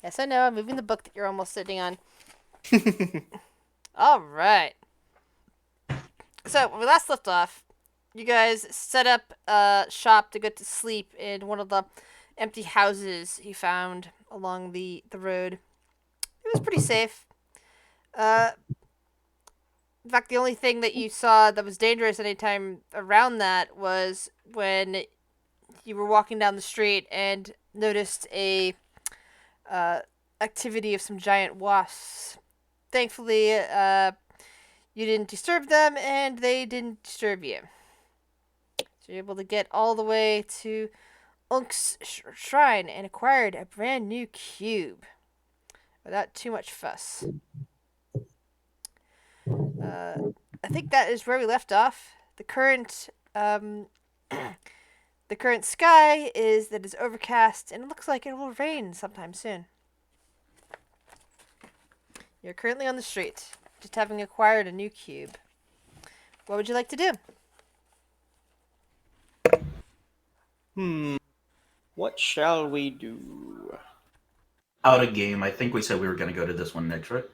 Yes, I know. I'm moving the book that you're almost sitting on. All right. So when we last left off, you guys set up a shop to go to sleep in one of the empty houses you found along the road. It was pretty safe. Uh, in fact, the only thing that you saw that was dangerous anytime around that was when you were walking down the street and noticed a uh, activity of some giant wasps. Thankfully, you didn't disturb them, and they didn't disturb you. So you're able to get all the way to Unk's shrine and acquired a brand new cube without too much fuss. Uh, I think that is where we left off. The current the current sky is overcast, and it looks like it will rain sometime soon. You're currently on the street, just having acquired a new cube. What would you like to do? What shall we do? Out of game. I think we said we were going to go to this one next, right?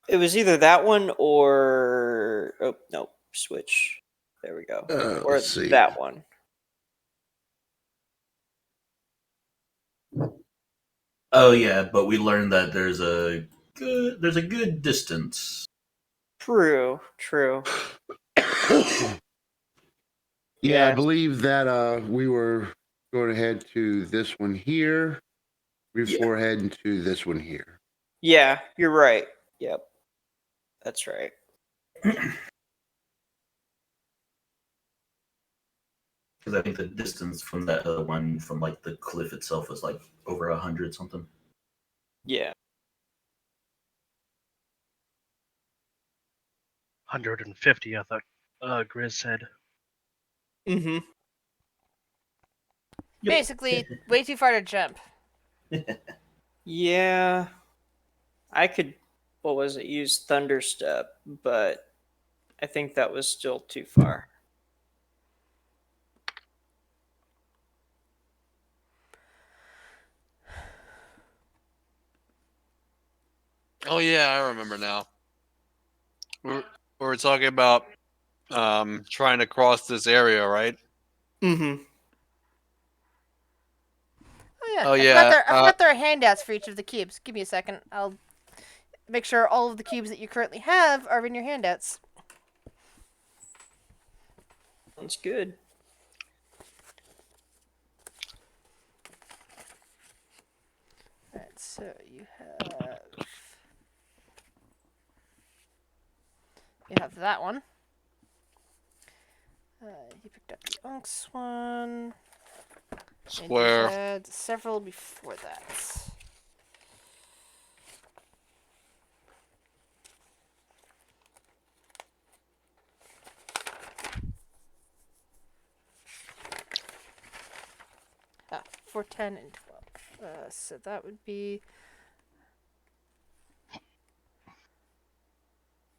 It was either that one or no, switch. There we go. Or Let's see. that one. Oh yeah, but we learned that there's a good distance. True. Yeah, I believe that we were going to head to this one here before heading to this one here. Yeah, you're right. Yep. That's right. Because I think the distance from that other one, from like the cliff itself, was like over 100 something. Yeah. 150, I thought Grizz said. Mm-hmm. Basically, way too far to jump. Yeah. I could, what was it, use Thunderstep, but I think that was still too far. Oh yeah, I remember now. We were talking about trying to cross this area, right? Mm-hmm. Oh yeah. Yeah. I forgot there are handouts for each of the cubes. Give me a second. I'll make sure all of the cubes that you currently have are in your handouts. Sounds good. Alright, so you have that one. You picked up the Unks one. And you Square. had several before that. Ah, 4, 10, and 12. So that would be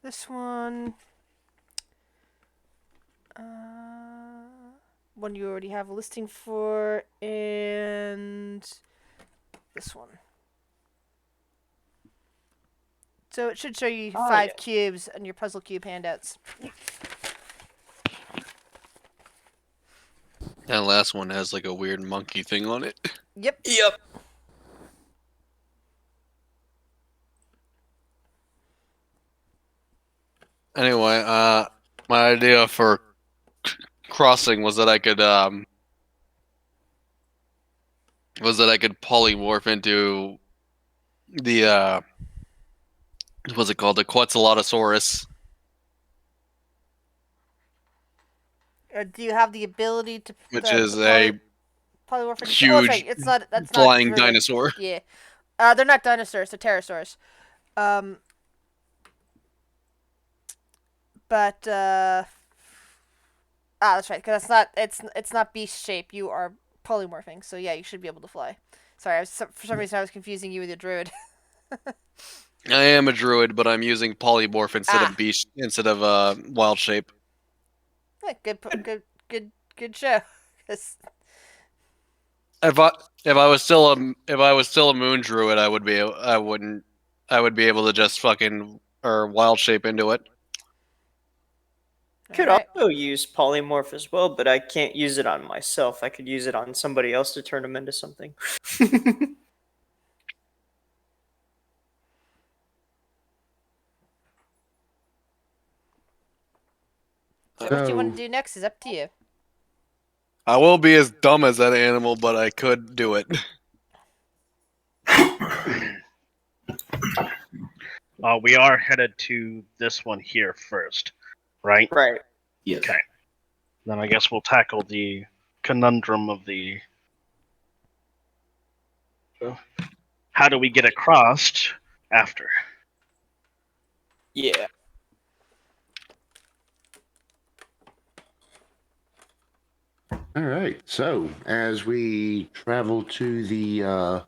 this one. One you already have a listing for, and this one. So it should show you 5 cubes on your puzzle cube handouts. That last one has like a weird monkey thing on it. Yep. Anyway, my idea for crossing was that I could polymorph into the what's it called? The Quetzalatosaurus. Do you have the ability to? Which is a polymorph into huge that's right. That's flying not druid. dinosaur. Yeah. They're not dinosaurs. They're pterosaurs. But that's right. Because it's not beast shape. You are polymorphing. So yeah, you should be able to fly. Sorry, for some reason I was confusing you with a druid. I am a druid, but I'm using polymorph instead of wild shape. Good show. If If I was still a moon druid, I would be able to just fucking or wild shape into it. Could Alright. also use polymorph as well, but I can't use it on myself. I could use it on somebody else to turn them into something. So what you want So- to do next is up to you. I will be as dumb as that animal, but I could do it. We are headed to this one here first, right? Right. Yes. Okay. Then I guess we'll tackle the conundrum of the how do we get across after. Yeah. All right. So as we travel to the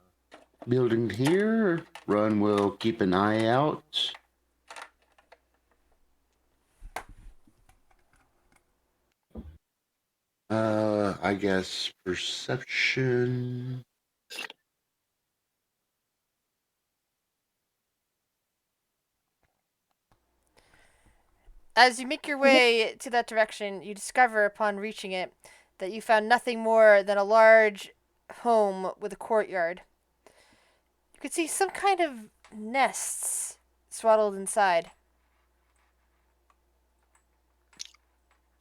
building here, Run will keep an eye out. I guess perception. As you make your way to that direction, you discover upon reaching it that you found nothing more than a large home with a courtyard. You could see some kind of nests swaddled inside.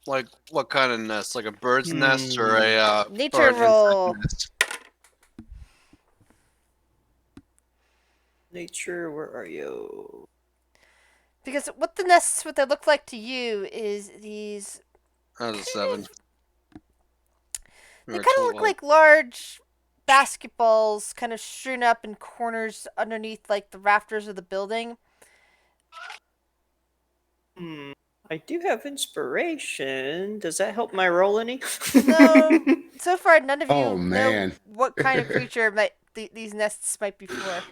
Like what kind of nest? Like a bird's nest or Nature an insect roll. nest? Nature, where are you? Because what they look like to you is these. That was a 7. They Or kind of look 12. like large basketballs, kind of strewn up in corners underneath, like the rafters of the building. I do have inspiration. Does that help my roll any? No, so far none of you Oh, know man. what kind of creature these nests might be for.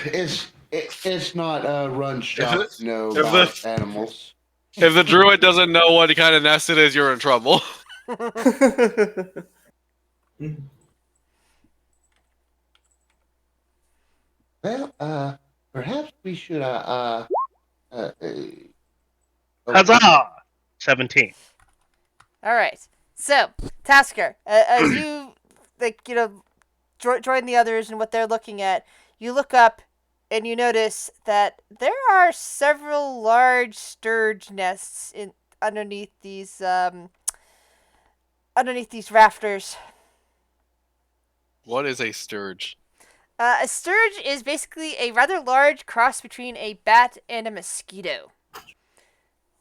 It's not Run shop. it- No, if about the- animals. If the druid doesn't know what kind of nest it is, you're in trouble. Well, perhaps we should Huzzah! 17. All right. So, Tasker, as you join the others and what they're looking at, you look up and you notice that there are several large sturge nests underneath these rafters. What is a sturge? A sturge is basically a rather large cross between a bat and a mosquito.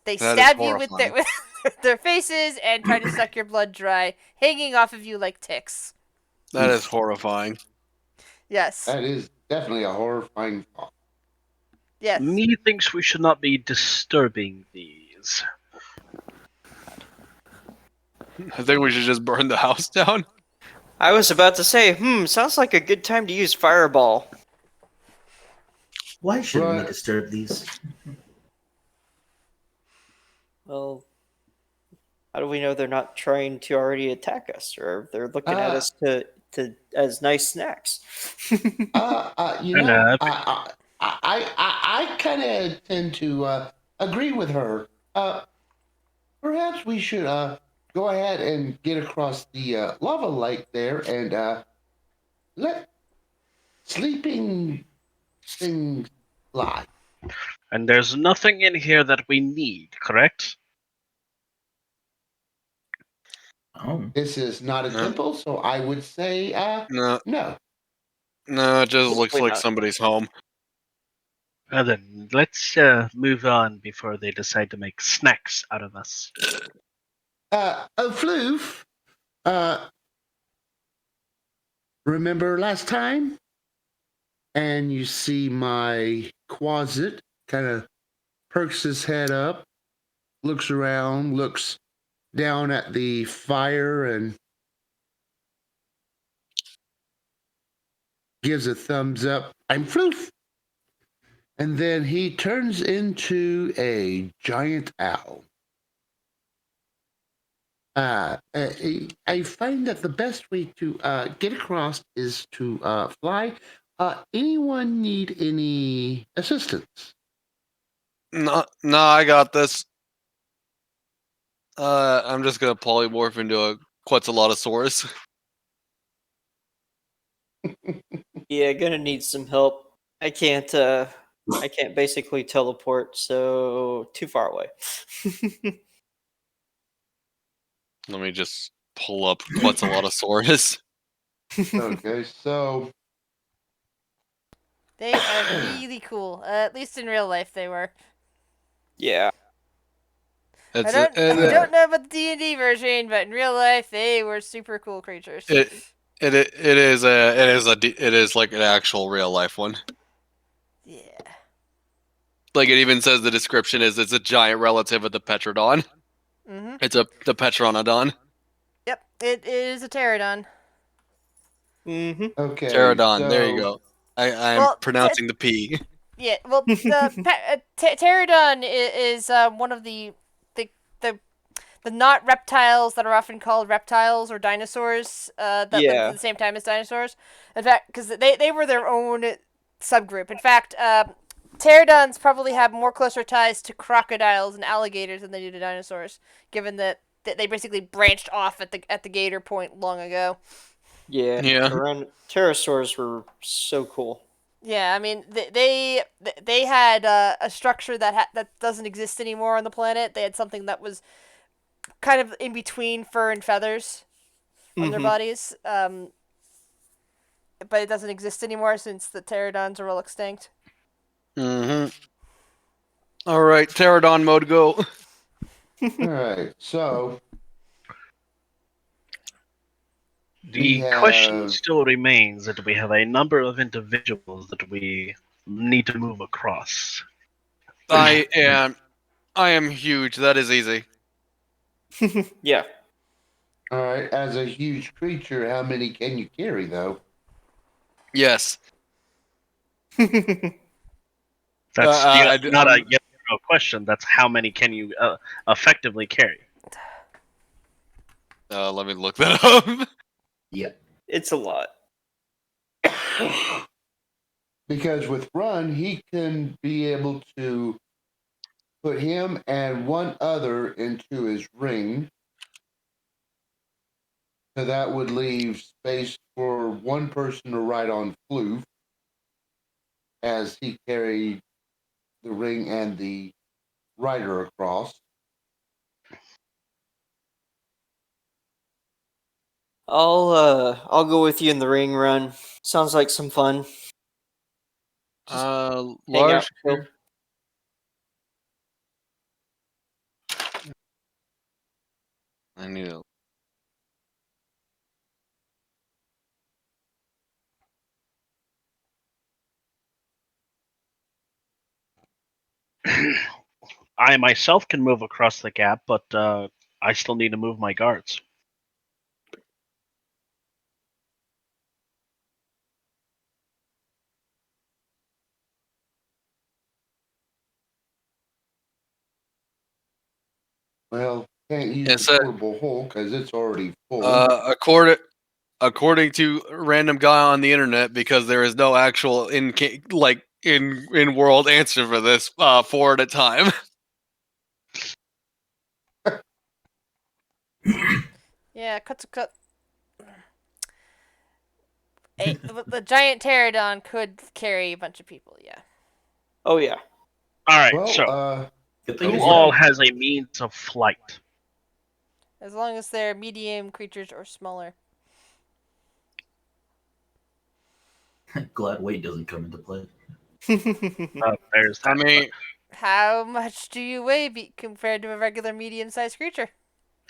They That is stab you with horrifying. with their faces and try to suck your blood dry, hanging off of you like ticks. That is horrifying. Yes. That is definitely a horrifying thought. Yes. Methinks we should not be disturbing these. I think we should just burn the house down. I was about to say, sounds like a good time to use fireball. Why shouldn't we Right. disturb these? Well, how do we know they're not trying to already attack us, or they're looking at us to as nice snacks? You Shut know, up. I kind of tend to agree with her. Perhaps we should go ahead and get across the lava lake there and let sleeping things lie. And there's nothing in here that we need, correct? Oh, This is not a Huh? temple, so I would say No, no. no, it just looks Hopefully like not. somebody's home. Then let's move on before they decide to make snacks out of us. Floof, remember last time? And you see my closet kind of perks his head up, looks around, looks down at the fire, and gives a thumbs up. I'm Floof. And then he turns into a giant owl. I find that the best way to get across is to fly. Anyone need any assistance? No, I got this. I'm just gonna polymorph into a Quetzalatosaurus. Yeah, gonna need some help. I can't basically teleport, so too far away. Let me just pull up Quetzalatosaurus. Okay, so They are really cool. At least in real life, they were. Yeah. I It's don't it, know about the D&D version, but in real life, they were super cool creatures. it, it is like an actual real life one. Yeah. Like it even says the description is it's a giant relative of the Petrodon. Mm-hmm. It's the Petronodon. Yep. It is a pterodon. Mm-hmm. okay, Pterodon. There you so go. I'm Well, pronouncing the P. Yeah. Well, the pterodon is one of the the the not reptiles that are often called reptiles or dinosaurs. That lived Yeah. at the same time as dinosaurs. In fact, because they were their own subgroup. In fact, pterodons probably have more closer ties to crocodiles and alligators than they do to dinosaurs, given that they basically branched off at the gator point long ago. Yeah. Yeah. Pterosaurs were so cool. Yeah, I mean they had a structure that doesn't exist anymore on the planet. They had something that was kind of in between fur and feathers on their Mhm. bodies, but it doesn't exist anymore since the pterodons are all extinct. Mm-hmm. All right, Pterodon mode go. all right, so we The question have still remains that we have a number of individuals that we need to move across. I am huge. That is easy. Yeah. all right. As a huge creature, how many can you carry, though? Yes. That's not a I'm, yes or no question. That's how many can you effectively carry. let me look that up. Yeah. It's a lot. Because with Run, he can be able to put him and one other into his ring. So that would leave space for one person to ride on Floof as he carried the ring and the rider across. I'll go with you in the ring run. Sounds like some fun. Just hang out. Large. Chill. I need to. I myself can move across the gap, but I still need to move my guards. Well, can't use It's the a, portable hole because it's already full. according to random guy on the internet, because there is no actual in world answer for this. 4 at a time. Yeah, the giant pterodon could carry a bunch of people. Yeah. Oh yeah. All right, Well, so Good thing who is all yeah. has a means of flight? As long as they're medium creatures or smaller. Glad weight doesn't come into play. There's that. I mean, How much do you weigh compared to a regular medium-sized creature?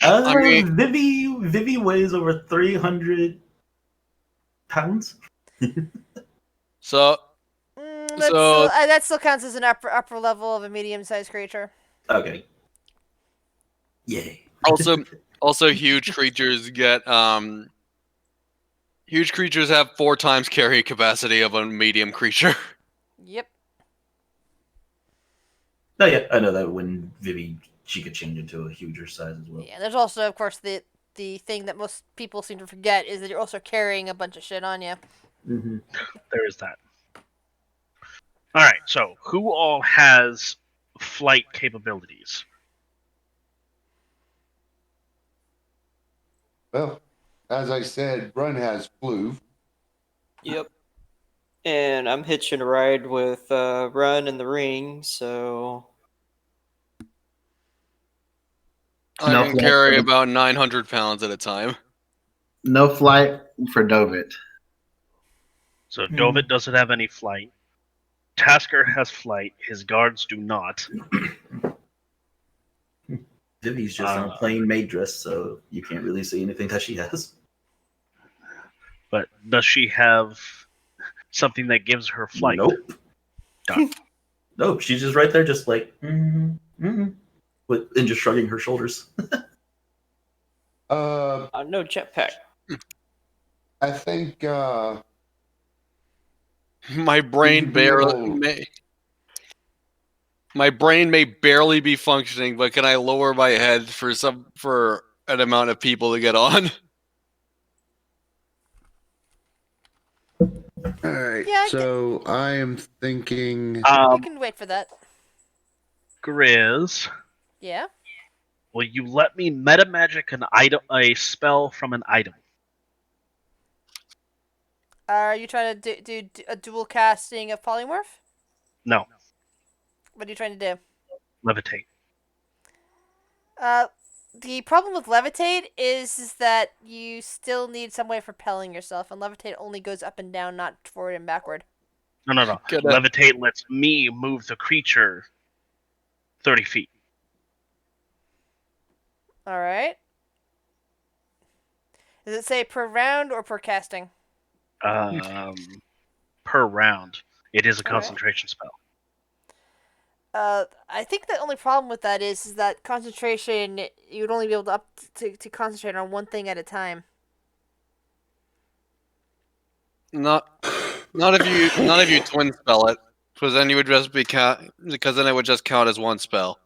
I mean, Vivi weighs over 300 pounds. so so That still counts as an upper level of a medium-sized creature. Okay. Yay. also huge creatures get huge creatures have 4 times carry capacity of a medium creature. Yep. Oh yeah, I know that when Vivi she could change into a huger size as well. Yeah, there's also, of course, the thing that most people seem to forget is that you're also carrying a bunch of shit on you. Mm-hmm. There is that. All right. So, who all has flight capabilities? Well, as I said, Run has flew. Yep. And I'm hitching a ride with Run in the ring, so I No can flight carry for, about 900 pounds at a time. no flight for Dovit. So, Dovit doesn't have any flight. Tasker has flight. His guards do not. Vivi's just on a plain maid dress, so you can't really say anything that she has. But does she have something that gives her flight? Nope. Done. Nope. She's just right there, just like, and just shrugging her shoulders. Uh, no jetpack. I think My would brain you be able? my brain may barely be functioning, but can I lower my head for an amount of people to get on? All right. Yeah, So I am thinking. You can wait for that. Grizz, Yeah. will you let me meta magic a spell from an item? Are you trying to do a dual casting of polymorph? No, What are you trying to do? levitate. The problem with levitate is that you still need some way of propelling yourself, and levitate only goes up and down, not forward and backward. No. Get it. Levitate lets me move the creature 30 feet. All right. Does it say per round or per casting? Per round. It is a All right. concentration spell. I think the only problem with that is that concentration, you would only be able to concentrate on one thing at a time. Not if you twin spell it, because then you would just be because then it would just count as one spell.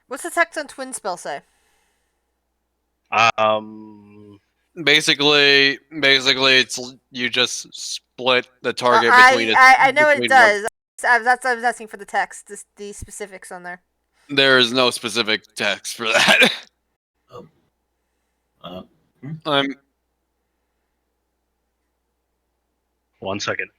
What's the text on twin spell say? Basically, it's you just split the target between. I know it between does. That's I was asking for the text, the specifics on there. There is no specific text for that. I'm 1 second.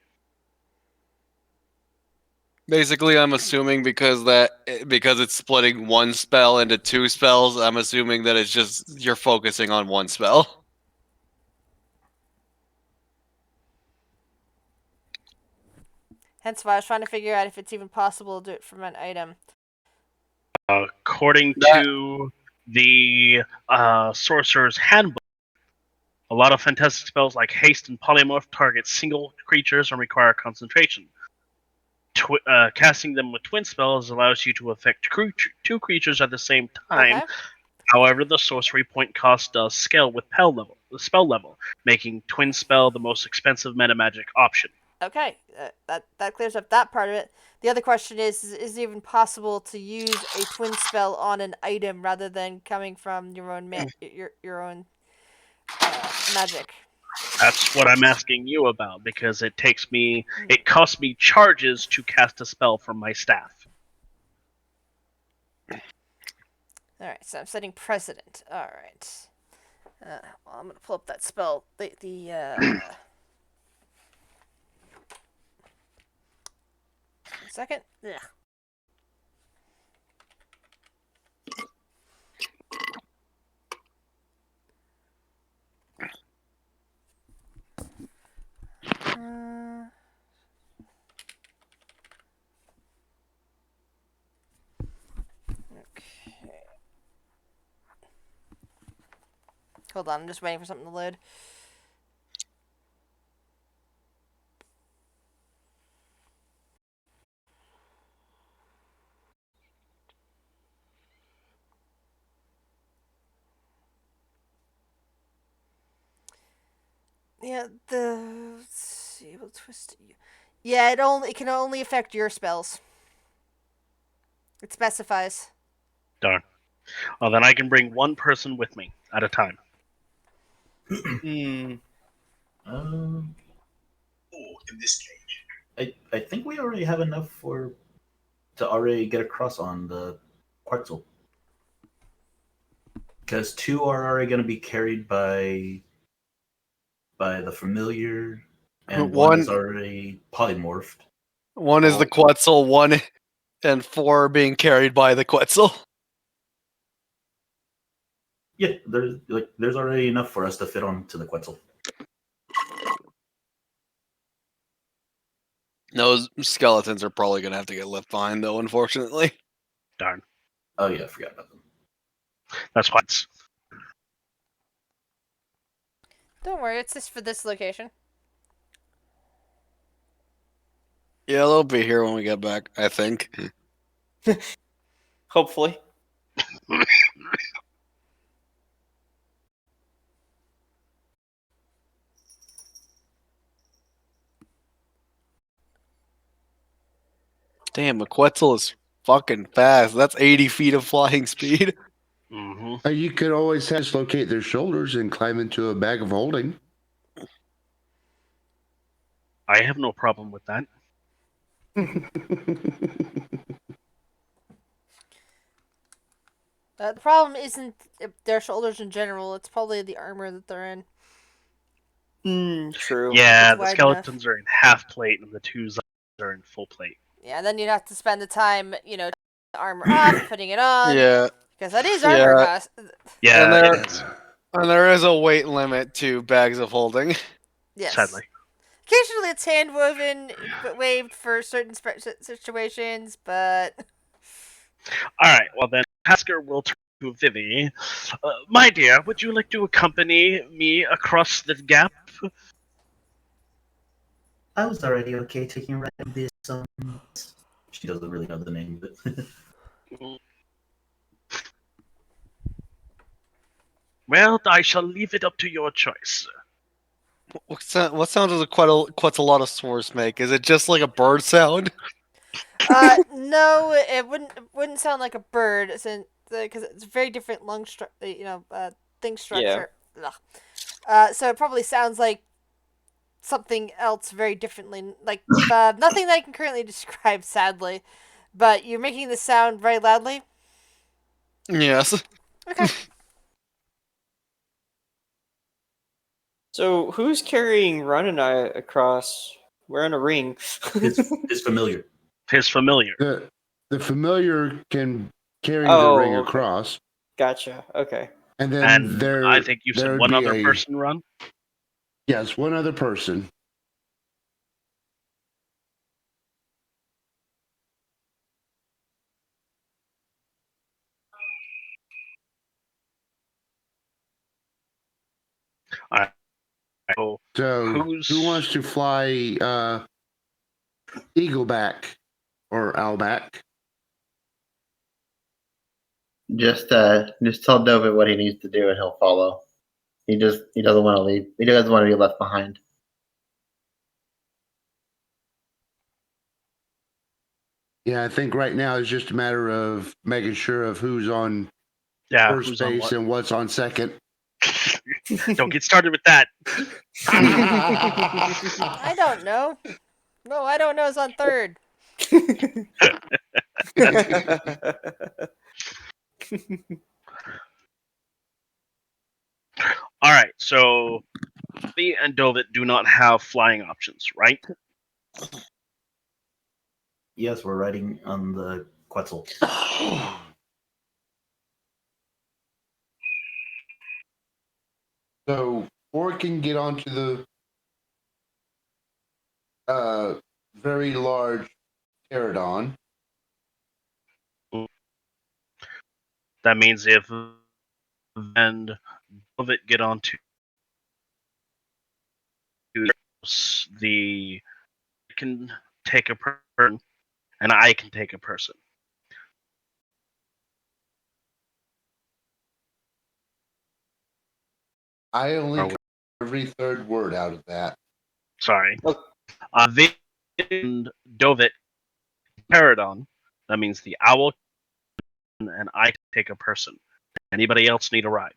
basically I'm assuming because it's splitting one spell into two spells. I'm assuming that it's just you're focusing on one spell. Hence why I was trying to figure out if it's even possible to do it from an item. According to the Sorcerer's Handbook, a lot of fantastic spells like Haste and Polymorph target single creatures and require concentration. Casting them with twin spells allows you to affect two creatures at the same time. Okay. However, the sorcery point cost does scale with the spell level, making twin spell the most expensive meta magic option. Okay, that clears up that part of it. The other question is it even possible to use a twin spell on an item rather than coming from your own your own magic? That's what I'm asking you about, because it costs me charges to cast a spell from my staff. Alright, so I'm setting precedent. Alright. Well, I'm going to pull up that spell. Second. Ugh. Okay. Hold on, I'm just waiting for something to load. Yeah, let's see, we'll twist it. Yeah, it can only affect your spells. It specifies. Darn. Well, then I can bring one person with me at a time. Hmm. Um, I think we already have enough to already get across on the Quetzal. Because two are already going to be carried by the familiar, and one is One already polymorphed. is the Quetzal, 1 and 4 are being carried by the Quetzal. Yeah, there's already enough for us to fit onto the Quetzal. Those skeletons are probably gonna have to get left behind, though. Unfortunately. Darn. Oh yeah, I forgot about them. That's why it's... Don't worry, it's just for this location. Yeah, they'll be here when we get back. I think. Hopefully. Damn, a Quetzal is fucking fast. That's 80 feet of flying speed. Mm-hmm. You could always dislocate their shoulders and climb into a bag of holding. I have no problem with that. The problem isn't their shoulders in general. It's probably the armor that they're in. True. Yeah, It's the wide enough. skeletons are in half plate, and the twos are in full plate. Yeah, then you'd have to spend the time, taking the armor off, putting it on. Yeah, Because that is armor yeah, cost. Yeah, there- it is. and there is a weight limit to bags of holding. Yes. Sadly. Occasionally it's hand woven, but waved for certain situations, but. Alright, well then, Tasker will turn to Vivi. My dear, would you like to accompany me across the gap? I was already okay taking a ride in this. She doesn't really know the name of it. Well, I shall leave it up to your choice. What sound does a Quetzalatosaurus make? Is it just like a bird sound? No, it wouldn't sound like a bird, since because it's a very different lung thing structure. Yeah. So it probably sounds like something else very differently, like nothing that I can currently describe, sadly. But you're making this sound very loudly. Yes. Okay. So who's carrying Run and I across? We're in a ring. His familiar. His familiar. The familiar can carry the Oh, ring okay. across, Gotcha. Okay. and then And there. I think you there said would one be other person run? Yes, one other person. Alright. So, So who's... who wants to fly Eagleback or Owlback? Just tell Dovit what he needs to do and he'll follow. He doesn't want to leave. He doesn't want to be left behind. Yeah, I think right now it's just a matter of making sure of who's on Yeah, first who's on base what? and what's on second. Don't get started with that. I don't know. No, I don't know. It's on third. Alright, so Vivi and Dovit do not have flying options, right? Yes, we're riding on the Quetzal. So Four can get onto the very large pterodon. That means if and Dovit get onto the can take a person and I can take a person. I only Are we- got every third word out of that. Sorry. Look. Vivi and Dovit Paradon. That means the owl and I take a person. Anybody else need a ride?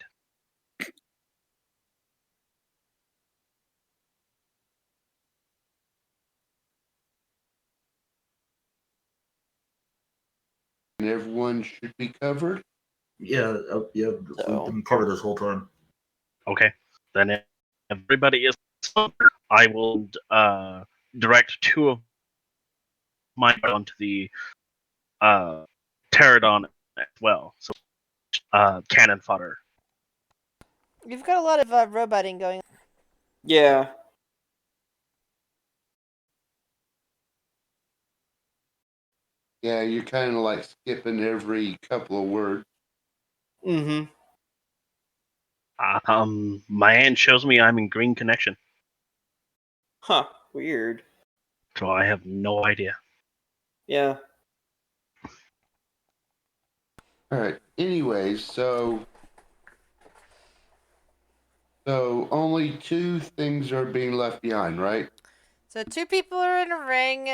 And everyone should be covered. Yeah, yeah. So- We've been covered this whole time. Okay, then if everybody is covered, I will direct 2 of mine onto the Pterodon as well. So cannon fodder. You've got a lot of roboting going on. Yeah. Yeah, you're kind of like skipping every couple of words. Mm-hmm. My hand shows me I'm in green connection, Huh. Weird. so I have no idea. Yeah. All right. Anyways, so only 2 things are being left behind, right? So 2 people are in a ring.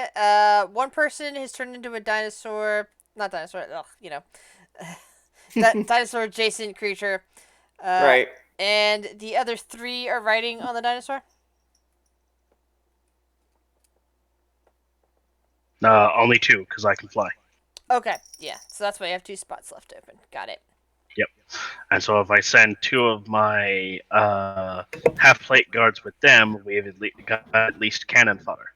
One person has turned into a dinosaur. Not dinosaur. Ugh, dinosaur adjacent creature. Right. And the other 3 are riding on the dinosaur. Only 2 because I can fly. Okay, yeah. So that's why you have 2 spots left open. Got it. Yep. And so if I send 2 of my half plate guards with them, we've got at least cannon fodder.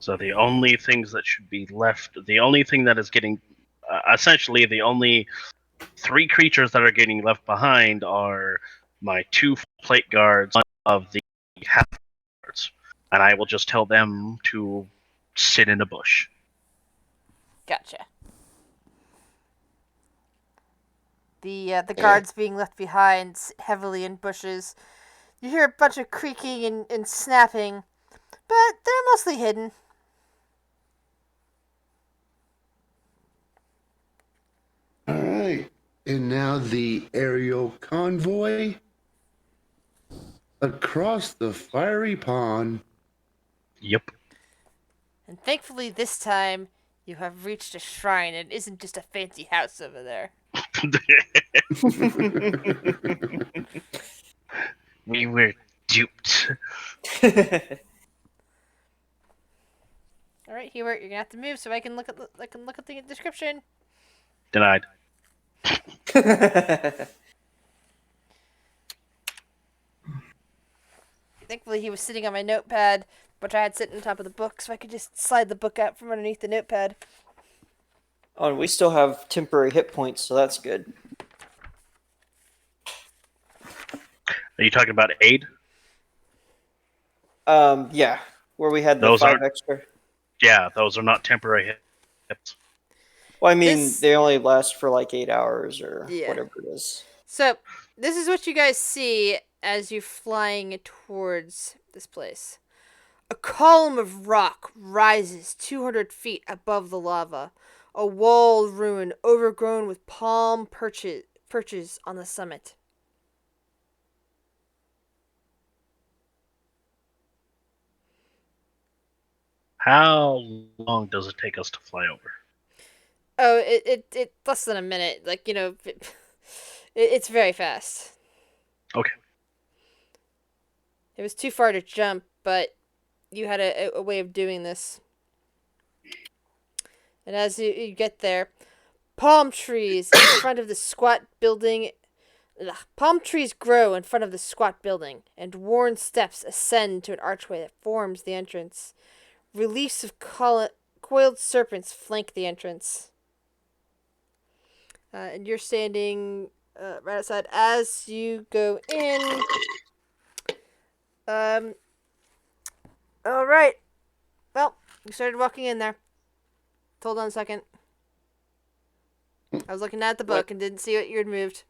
So the only things that should be left, the only thing that is getting, essentially the only 3 creatures that are getting left behind are my 2 plate guards of the half guards. And I will just tell them to sit in a bush. Gotcha. The guards being left behind heavily in bushes. You hear a bunch of creaking and snapping, but they're mostly hidden. All right. And now the aerial convoy across the fiery pond. Yep. And thankfully this time you have reached a shrine and it isn't just a fancy house over there. We were duped. All right, Hubert, you're gonna have to move so I can look at the description. Denied. Thankfully, he was sitting on my notepad, which I had sitting on top of the book, so I could just slide the book out from underneath the notepad. Oh, and we still have temporary hit points, so that's good. Are you talking about aid? Yeah, where we had the Those 5 aren't- extra. Yeah, those are not temporary hits. Well, I mean, This- they only last for like 8 hours or Yeah. whatever it is. So, this is what you guys see as you're flying towards this place. A column of rock rises 200 feet above the lava, a walled ruin overgrown with palm perches on the summit. How long does it take us to fly over? Oh, it less than a minute. Like, it's very fast. Okay. It was too far to jump, but you had a way of doing this. And as you get there, palm trees in front of the squat building. Palm trees grow in front of the squat building, and worn steps ascend to an archway that forms the entrance. Reliefs of coiled serpents flank the entrance. And you're standing right outside. As you go in, all right. Well, you started walking in there. Hold on a second. I was looking at the book What? and didn't see what you had moved.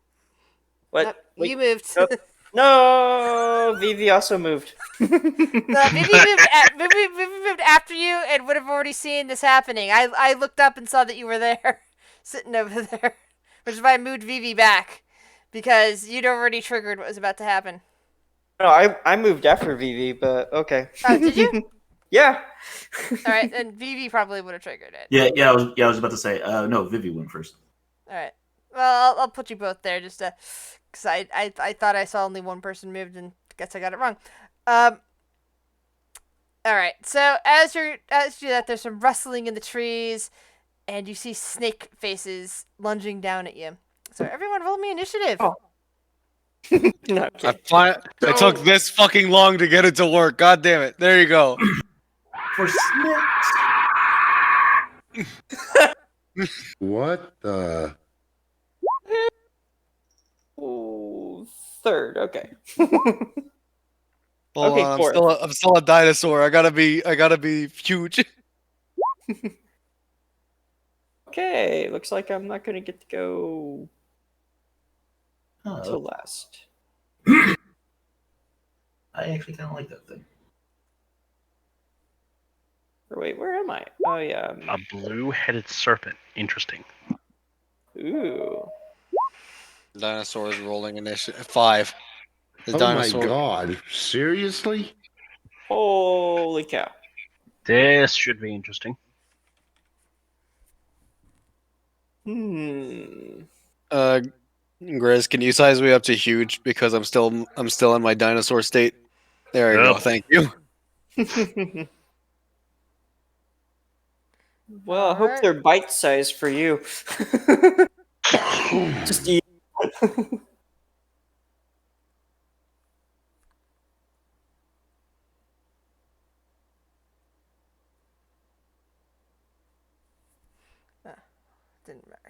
What? Nope, Wait, you moved. nope. No, Vivi also moved. Vivi moved after you and would have already seen this happening. I looked up and saw that you were there, sitting over there. which is why I moved Vivi back because you'd already triggered what was about to happen. No, I moved after Vivi, but okay. Oh, did you? Yeah. All right, then Vivi probably would have triggered it. Yeah. I was about to say. No, Vivi went first. All right. Well, I'll put you both there just to, because I thought I saw only one person moved, and guess I got it wrong. All right. So as you do that, there's some rustling in the trees, and you see snake faces lunging down at you. So everyone, roll me initiative. Oh. No, okay. It took this fucking long to get it to work. God damn it. There you go. For snakes. What the? Ooh, third. Okay. Hold Okay, on, fourth. I'm still a dinosaur. I gotta be huge. Okay, looks like I'm not gonna get to go Oh, till last. I actually kind of like that thing. Or wait, where am I? Oh yeah. A blue-headed serpent. Interesting. Ooh. Dinosaurs rolling initiative 5. The Oh dinosaur. my god! Seriously? Holy cow. This should be interesting. Grizz, can you size me up to huge because I'm still in my dinosaur state? There you Yep. go. Thank you. Well, I hope Alright. they're bite sized for you. Just eat.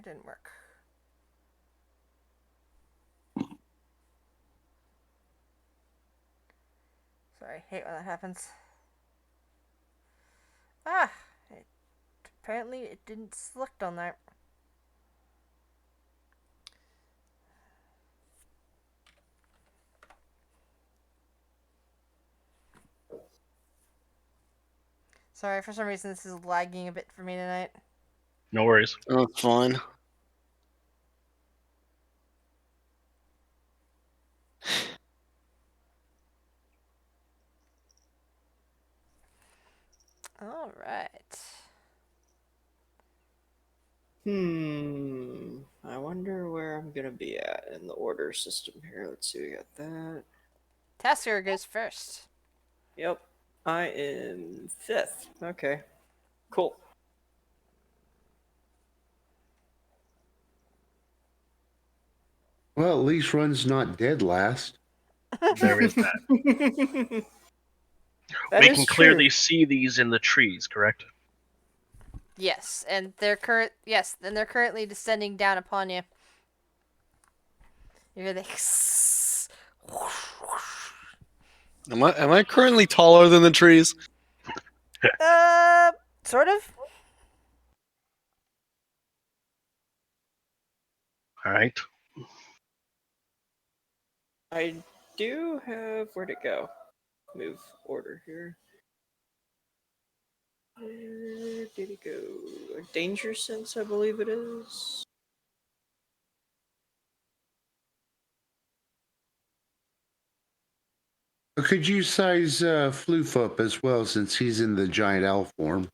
Didn't work. Sorry, hate when that happens. Apparently it didn't select on that. Sorry, for some reason this is lagging a bit for me tonight. No worries. Oh, it's fine. All right. I wonder where I'm gonna be at in the order system here. Let's see, we got that. Tasker goes first. Yep. I am 5th. Okay. Cool. Well, at least Run's not dead last. There is that. That We is can true. clearly see these in the trees, correct? Yes, and they're currently descending down upon you. You hear the Am I currently taller than the trees? sort of. All right. I do have where to go. Move order here. Where did it go? A danger sense, I believe it is. Could you size Floof up as well since he's in the giant owl form?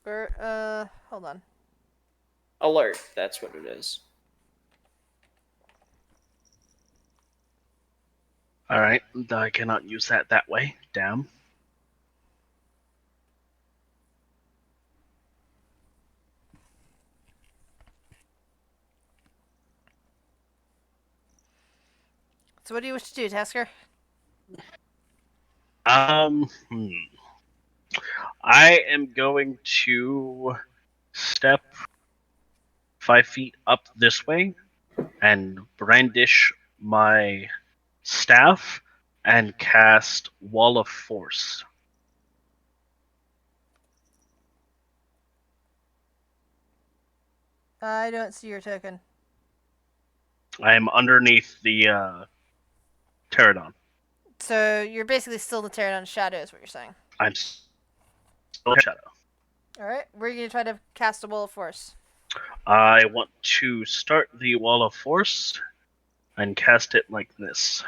Or hold on. Alert, that's what it is. All right. I cannot use that way. Damn. So what do you wish to do, Tasker? I am going to step 5 feet up this way and brandish my staff and cast Wall of Force. I don't see your token. I am underneath the pterodon. So you're basically still in the Pterodon shadow, is what you're saying. I'm still in shadow. All right, where are you gonna try to cast a wall of force? I want to start the wall of force and cast it like this.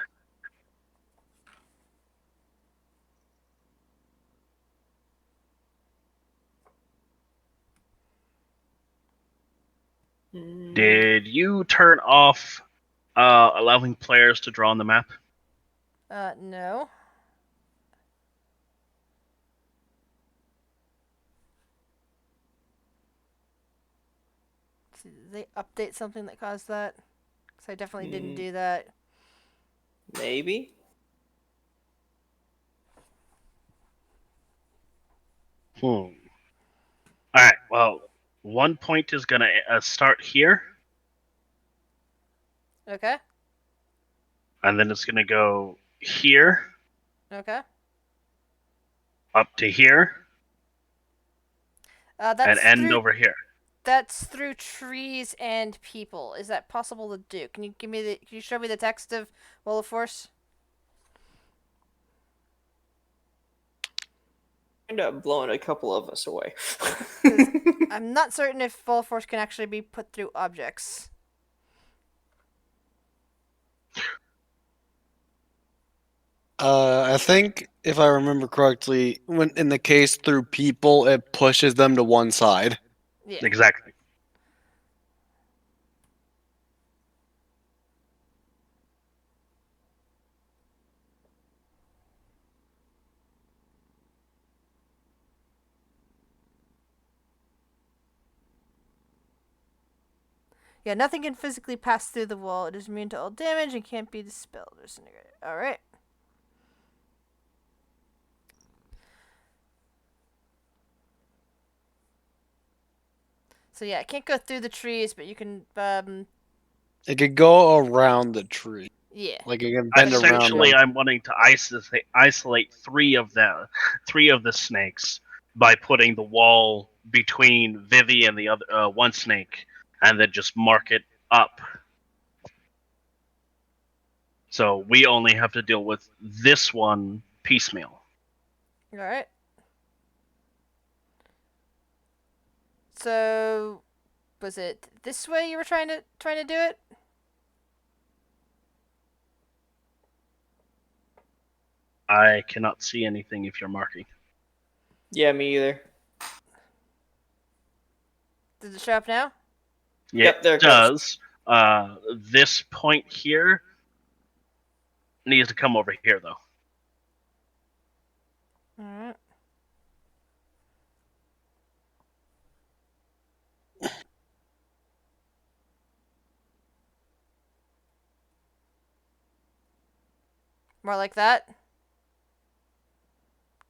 Did you turn off allowing players to draw on the map? No. Did they update something that caused that? Because I definitely didn't do that. Maybe. Alright, well, 1 point is going to start here, Okay. and then it's going to go here, Okay. up to here, and That's end through. over here. That's through trees and people. Is that possible to do? Can you Can you show me the text of Wall of Force? End up blowing a couple of us away. I'm not certain if Wall of Force can actually be put through objects. I think if I remember correctly, when in the case through people, it pushes them to one side. Yeah. Exactly. Yeah, nothing can physically pass through the wall. It is immune to all damage and can't be dispelled or disintegrated. Alright. So yeah, it can't go through the trees, but you can, It could go around the tree, yeah. like it can bend around Essentially, them. I'm wanting to isolate three of the snakes by putting the wall between Vivi and the other one snake, and then just mark it up. So we only have to deal with this one piecemeal. Alright. So, was it this way you were trying to do it? I cannot see anything if you're marking. Yeah, me either. Does it show up now? Yep, there It it goes. does. This point here needs to come over here, though. Alright. More like that?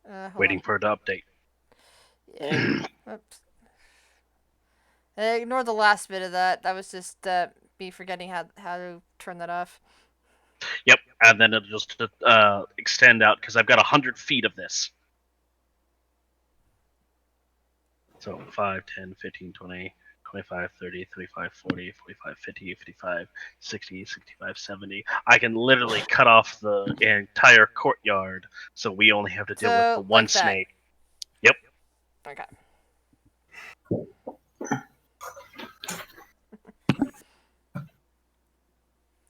Hold Waiting on. for it to update. Yeah. Oops. Ignore the last bit of that. That was just me forgetting how to turn that off. Yep, and then it'll just extend out because I've got 100 feet of this. So 5, 10, 15, 20, 25, 30, 35, 40, 45, 50, 55, 60, 65, 70. I can literally cut off the entire courtyard, so we only have to deal with the So, one like that. snake. Yep. Okay.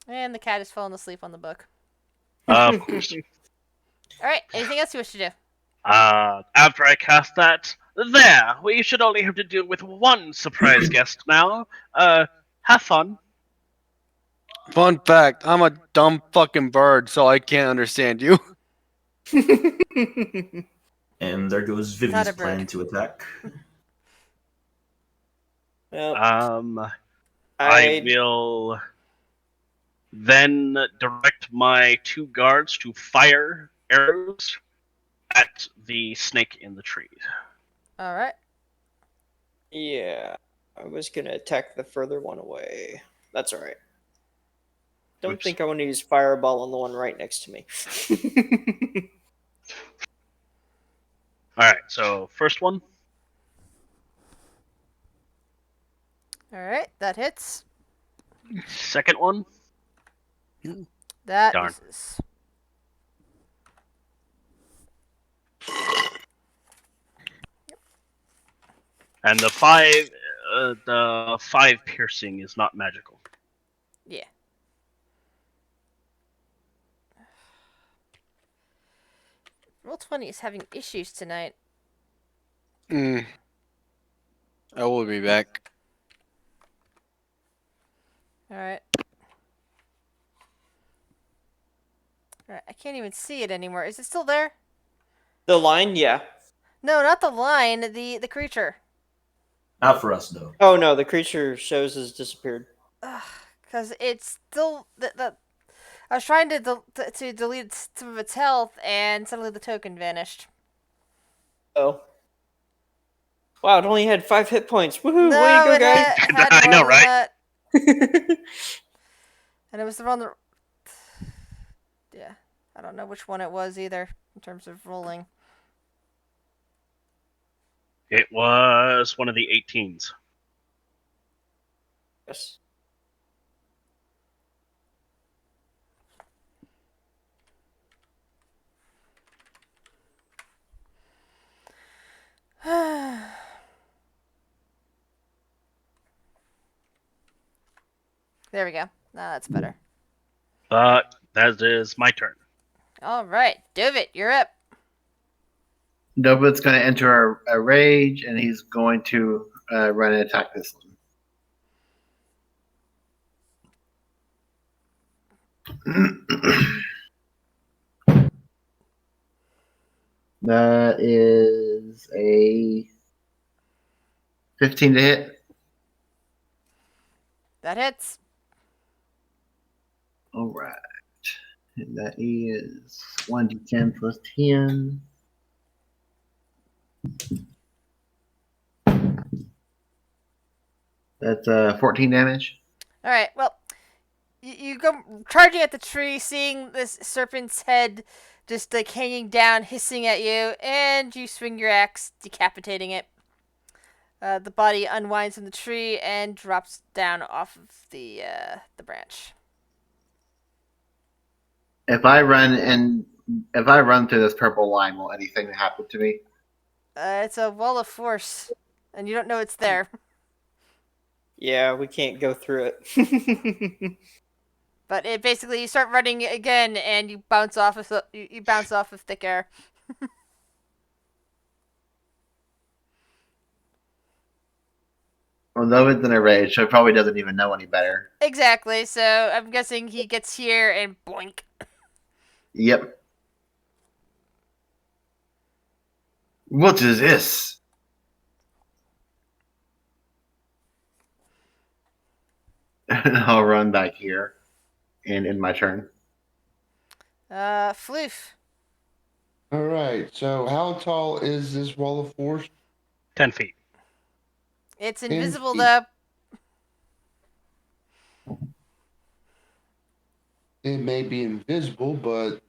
And the cat is falling asleep on the book. Of course. Alright, anything else you wish to do? After I cast that, there, we should only have to deal with one surprise guest now. Have fun. Fun fact: I'm a dumb fucking bird, so I can't understand you. And there goes Not Vivi's a bird. plan to attack. Well, I I will then direct my 2 guards to fire arrows at the snake in the tree. Alright. yeah, I was gonna attack the further one away. That's all right. Don't Oops. think I want to use fireball on the one right next to me. Alright, so first one. Alright, that hits. Second one. That Darn. misses. And the 5 piercing is not magical. Yeah. Roll20 is having issues tonight. I will be back. Alright. Alright, I can't even see it anymore. Is it still there? The line, yeah. No, not the line, the creature. Not for us though. Oh no, the creature shows has disappeared. Because it's still... I was trying to delete some of its health, and suddenly the token vanished. Oh. Wow, it only had 5 hit points. Woohoo! No, Way to it go, guys! had I more know, than right? that. And it was the wrong... Yeah, I don't know which one it was either, in terms of rolling. It was one of the 18s. Yes. There we go. Now that's better. But that is my turn. Alright, Dovit, you're up. Dobit's going to enter a rage, and he's going to run and attack this one. That is a 15 to hit. That hits. All right. And that is 1d10 plus 10. That's 14 damage. Alright, well, you go charging at the tree, seeing this serpent's head just like hanging down, hissing at you, and you swing your axe, decapitating it. The body unwinds from the tree and drops down off of the branch. If I run through this purple line, will anything happen to me? It's a wall of force, and you don't know it's there. Yeah, we can't go through it. But it basically, you start running again, and you bounce off of you bounce off of thick air. Well, Nova's in a rage, so he probably doesn't even know any better. Exactly. So I'm guessing he gets here and boink. Yep. What is this? And I'll run back here and in my turn. Floof. All right. So how tall is this wall of force? 10 feet. It's 10 invisible feet. though. It may be invisible, but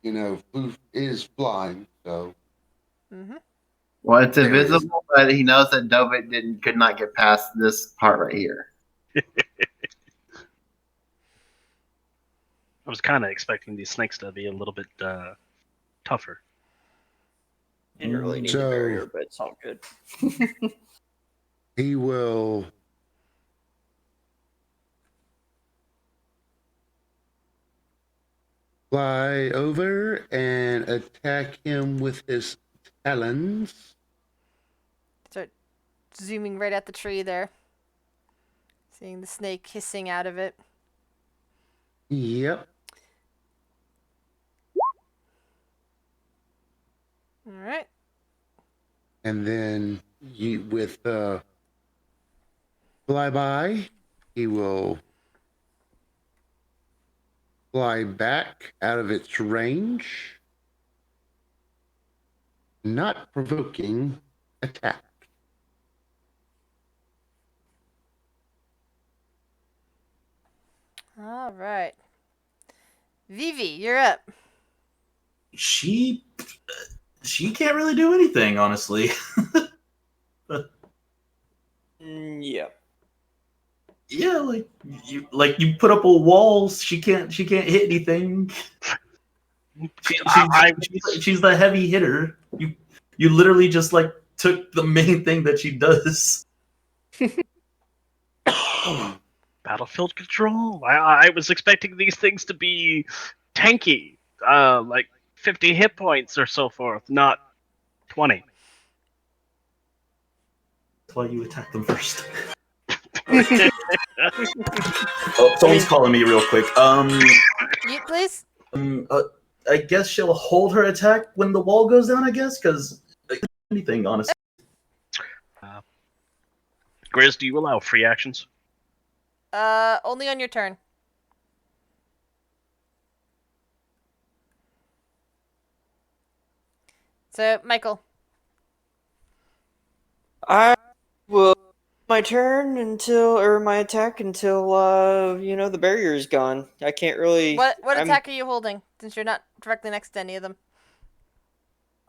Floof is flying, so Mm-hmm. Well, it's There it is. invisible, but he knows that Dovit could not get past this part right here. I was kind of expecting these snakes to be a little bit tougher. Didn't really need So- a barrier, but it's all good. he will fly over and attack him with his talons. Start zooming right at the tree there. Seeing the snake hissing out of it. Yep. Alright. And then with flyby, he will fly back out of its range, not provoking attack. Alright. Vivi, you're up. She can't really do anything, honestly. Yeah. Yeah, you put up a wall. She can't hit anything. She's the heavy hitter. You literally just like took the main thing that she does. Battlefield control. I was expecting these things to be tanky, like 50 hit points or so forth, not 20. That's why you attack them first. Oh, someone's calling me real quick. You please. I guess she'll hold her attack when the wall goes down. I guess because anything, honestly. Grizz, do you allow free actions? Only on your turn. So, Michael. I will my turn or my attack until the barrier is gone. I can't really. What attack are you holding? Since you're not directly next to any of them.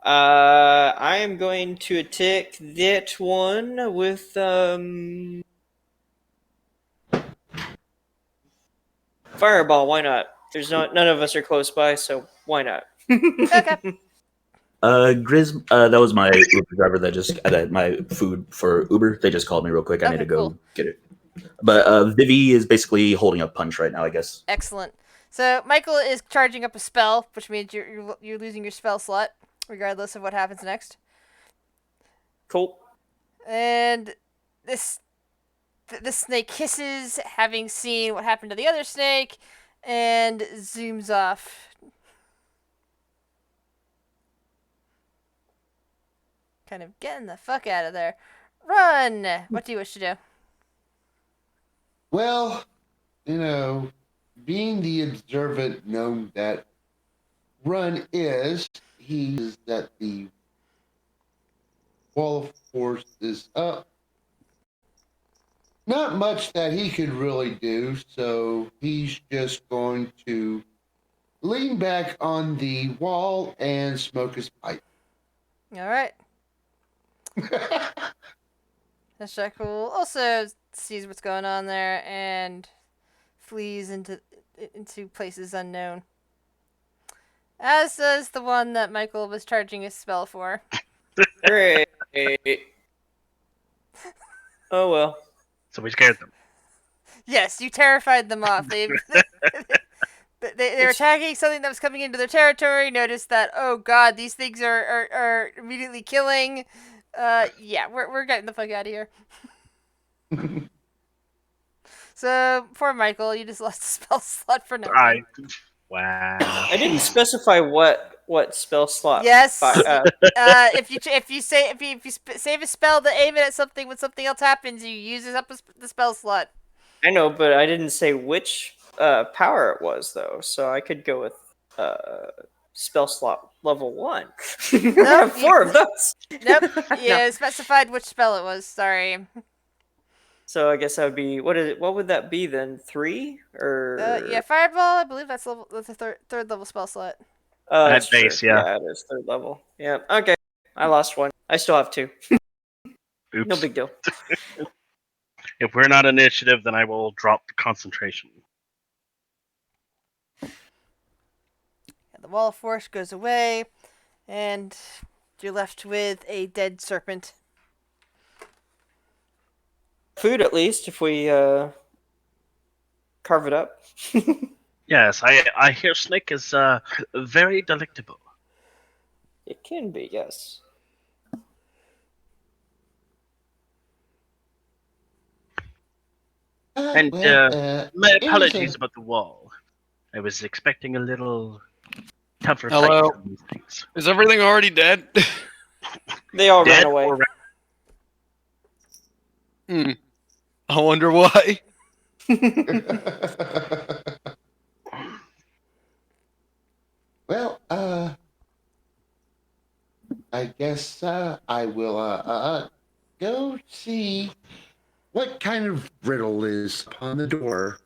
I am going to attack that one with fireball. Why not? None of us are close by, so why not? Okay. Grizz, that was my Uber driver that just my food for Uber. They just called me real quick. I Okay, need to go cool. get it. But Vivi is basically holding a punch right now, I guess. Excellent. So Michael is charging up a spell, which means you're losing your spell slot, regardless of what happens next. Cool. And this snake hisses, having seen what happened to the other snake, and zooms off. Kind of getting the fuck out of there. Run! What do you wish to do? Well, being the observant gnome that Run is, he is that the wall of force is up. Not much that he could really do, so he's just going to lean back on the wall and smoke his pipe. Alright. Shackle also sees what's going on there and flees into places unknown. As does the one that Michael was charging his spell for. Great. Oh well. So we scared them. Yes, you terrified them off. They were attacking something that was coming into their territory. Noticed that, oh god, these things are immediately killing. Yeah, we're getting the fuck out of here. So poor Michael, you just lost a spell slot for nothing. Wow. I didn't specify what spell slot. Yes. If you save a spell to aim it at something when something else happens, you use it up the spell slot. I know, but I didn't say which power it was though, so I could go with spell slot level 1. I have 4 of those. Nope. Yeah, specified which spell it was. Sorry. So I guess that would be what would that be then? 3 or yeah, fireball. I believe that's a third level spell slot. At base, yeah. Yeah, it is 3rd level. Yeah. Okay. I lost 1. I still have 2. Oops. No big deal. If we're not initiative, then I will drop the concentration. The wall of force goes away, and you're left with a dead serpent. Food at least if we carve it up. Yes, I hear snake is very delectable. It can be, yes. And my apologies about the wall. I was expecting a little tougher fight Hello? on these things. Is everything already dead? They all Dead ran away. or I wonder why. Well, I guess I will go see what kind of riddle is upon the door.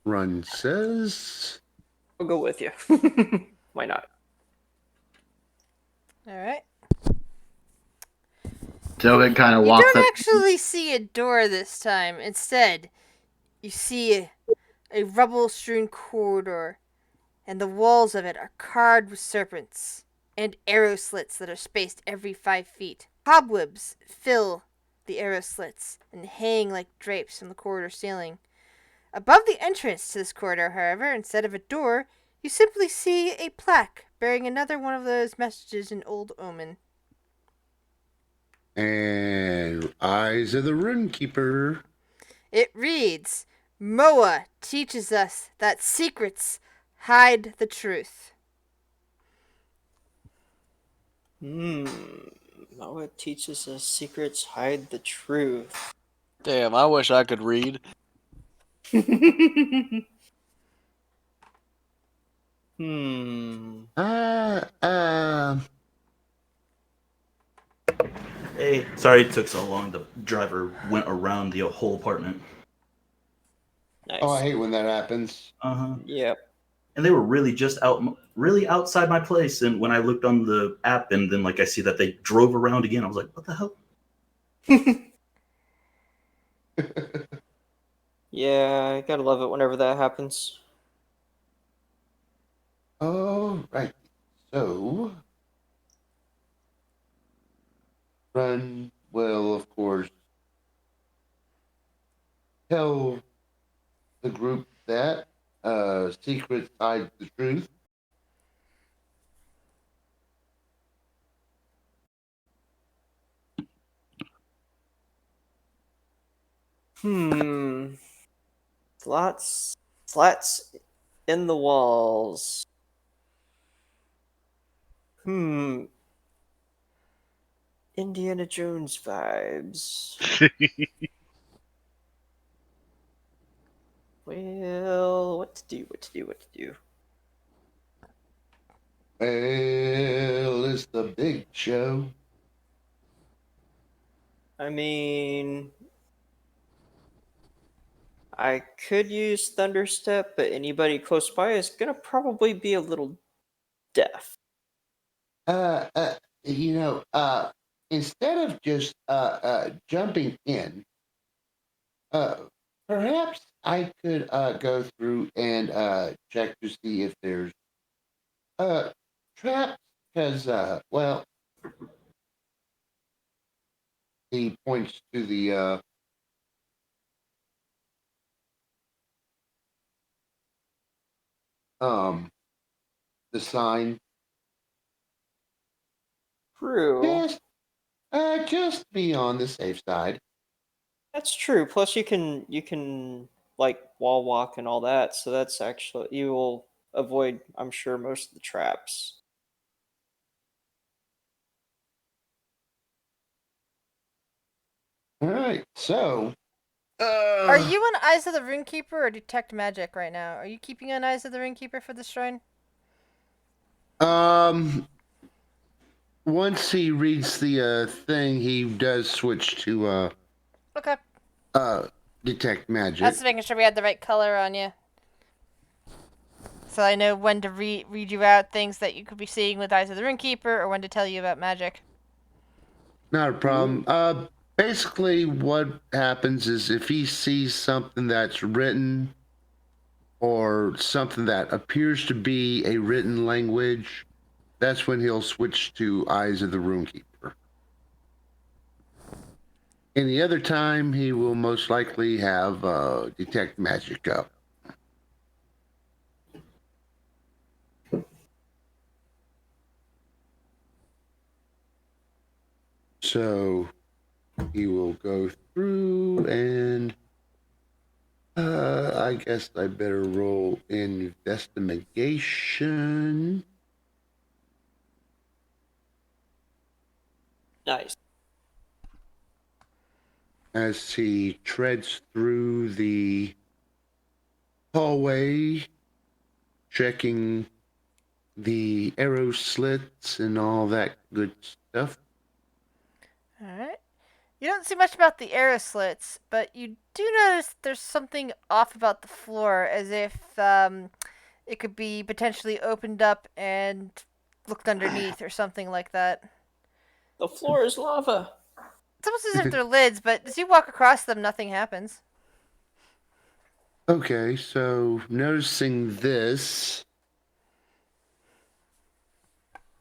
Run says. I'll go with you. Why not? All right. Tobin kind of You walks don't up. actually see a door this time. Instead, you see a rubble-strewn corridor, and the walls of it are carved with serpents and arrow slits that are spaced every 5 feet. Cobwebs fill the arrow slits and hang like drapes from the corridor ceiling. Above the entrance to this corridor, however, instead of a door, you simply see a plaque bearing another one of those messages in Old Omen. And Eyes of the Runekeeper. It reads, Moa teaches us that secrets hide the truth. Noah teaches us secrets hide the truth. Damn, I wish I could read. Hmm. Hey, sorry it took so long. The driver went around the whole apartment. Nice. Oh, I hate when that happens. Yep. And they were really just really outside my place. And when I looked on the app, and then like I see that they drove around again, I was like, "What the hell?" Yeah, I gotta love it whenever that happens. All right. So, Run will, of course, tell the group that secrets hide the truth. Slats in the walls. Indiana Jones vibes. Well, what to do? Well, it's the big show. I mean, I could use Thunderstep, but anybody close by is gonna probably be a little deaf. Uh, uh, Instead of just jumping in, uh, perhaps I could go through and check to see if there's traps, because well, he points to um the sign. True. Just be on the safe side. That's true. Plus, you can like wall walk and all that, so that's actually you will avoid, I'm sure, most of the traps. All right, so Are you on Eyes of the Runekeeper or Detect Magic right now? Are you keeping on Eyes of the Runekeeper for the shrine? once he reads the thing, he does switch to Okay. detect magic. That's making sure we had the right color on you. So I know when to read you out things that you could be seeing with Eyes of the Runekeeper or when to tell you about magic. Not a problem. Basically, what happens is if he sees something that's written or something that appears to be a written language, that's when he'll switch to Eyes of the Runekeeper. Any other time, he will most likely have Detect Magic up. So he will go through and I guess I better roll investigation. Nice. As he treads through the hallway, checking the arrow slits and all that good stuff. Alright. You don't see much about the arrow slits, but you do notice there's something off about the floor, as if it could be potentially opened up and looked underneath or something like that. The floor is lava. It's almost as if they're lids, but as you walk across them, nothing happens. Okay, so noticing this,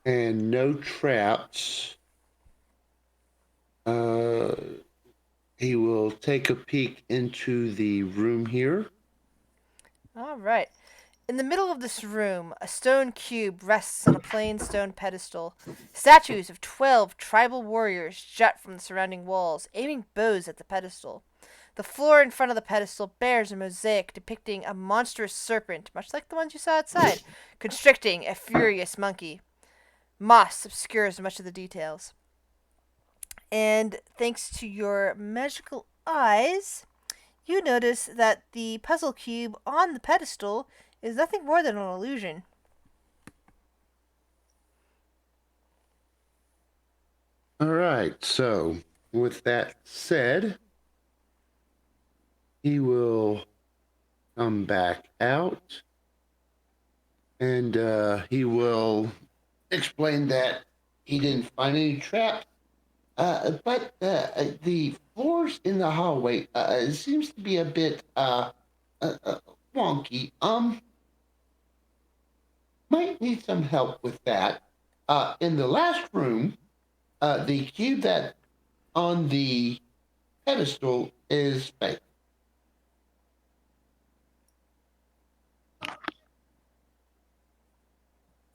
and no traps. He will take a peek into the room here. All right. In the middle of this room, a stone cube rests on a plain stone pedestal. Statues of 12 tribal warriors jut from the surrounding walls, aiming bows at the pedestal. The floor in front of the pedestal bears a mosaic depicting a monstrous serpent, much like the ones you saw outside, constricting a furious monkey. Moss obscures much of the details. And thanks to your magical eyes, you notice that the puzzle cube on the pedestal is nothing more than an illusion. All right, so with that said, he will come back out and he will explain that he didn't find any traps, but the floors in the hallway seems to be a bit wonky. Might need some help with that. In the last room, the cube that on the pedestal is fake.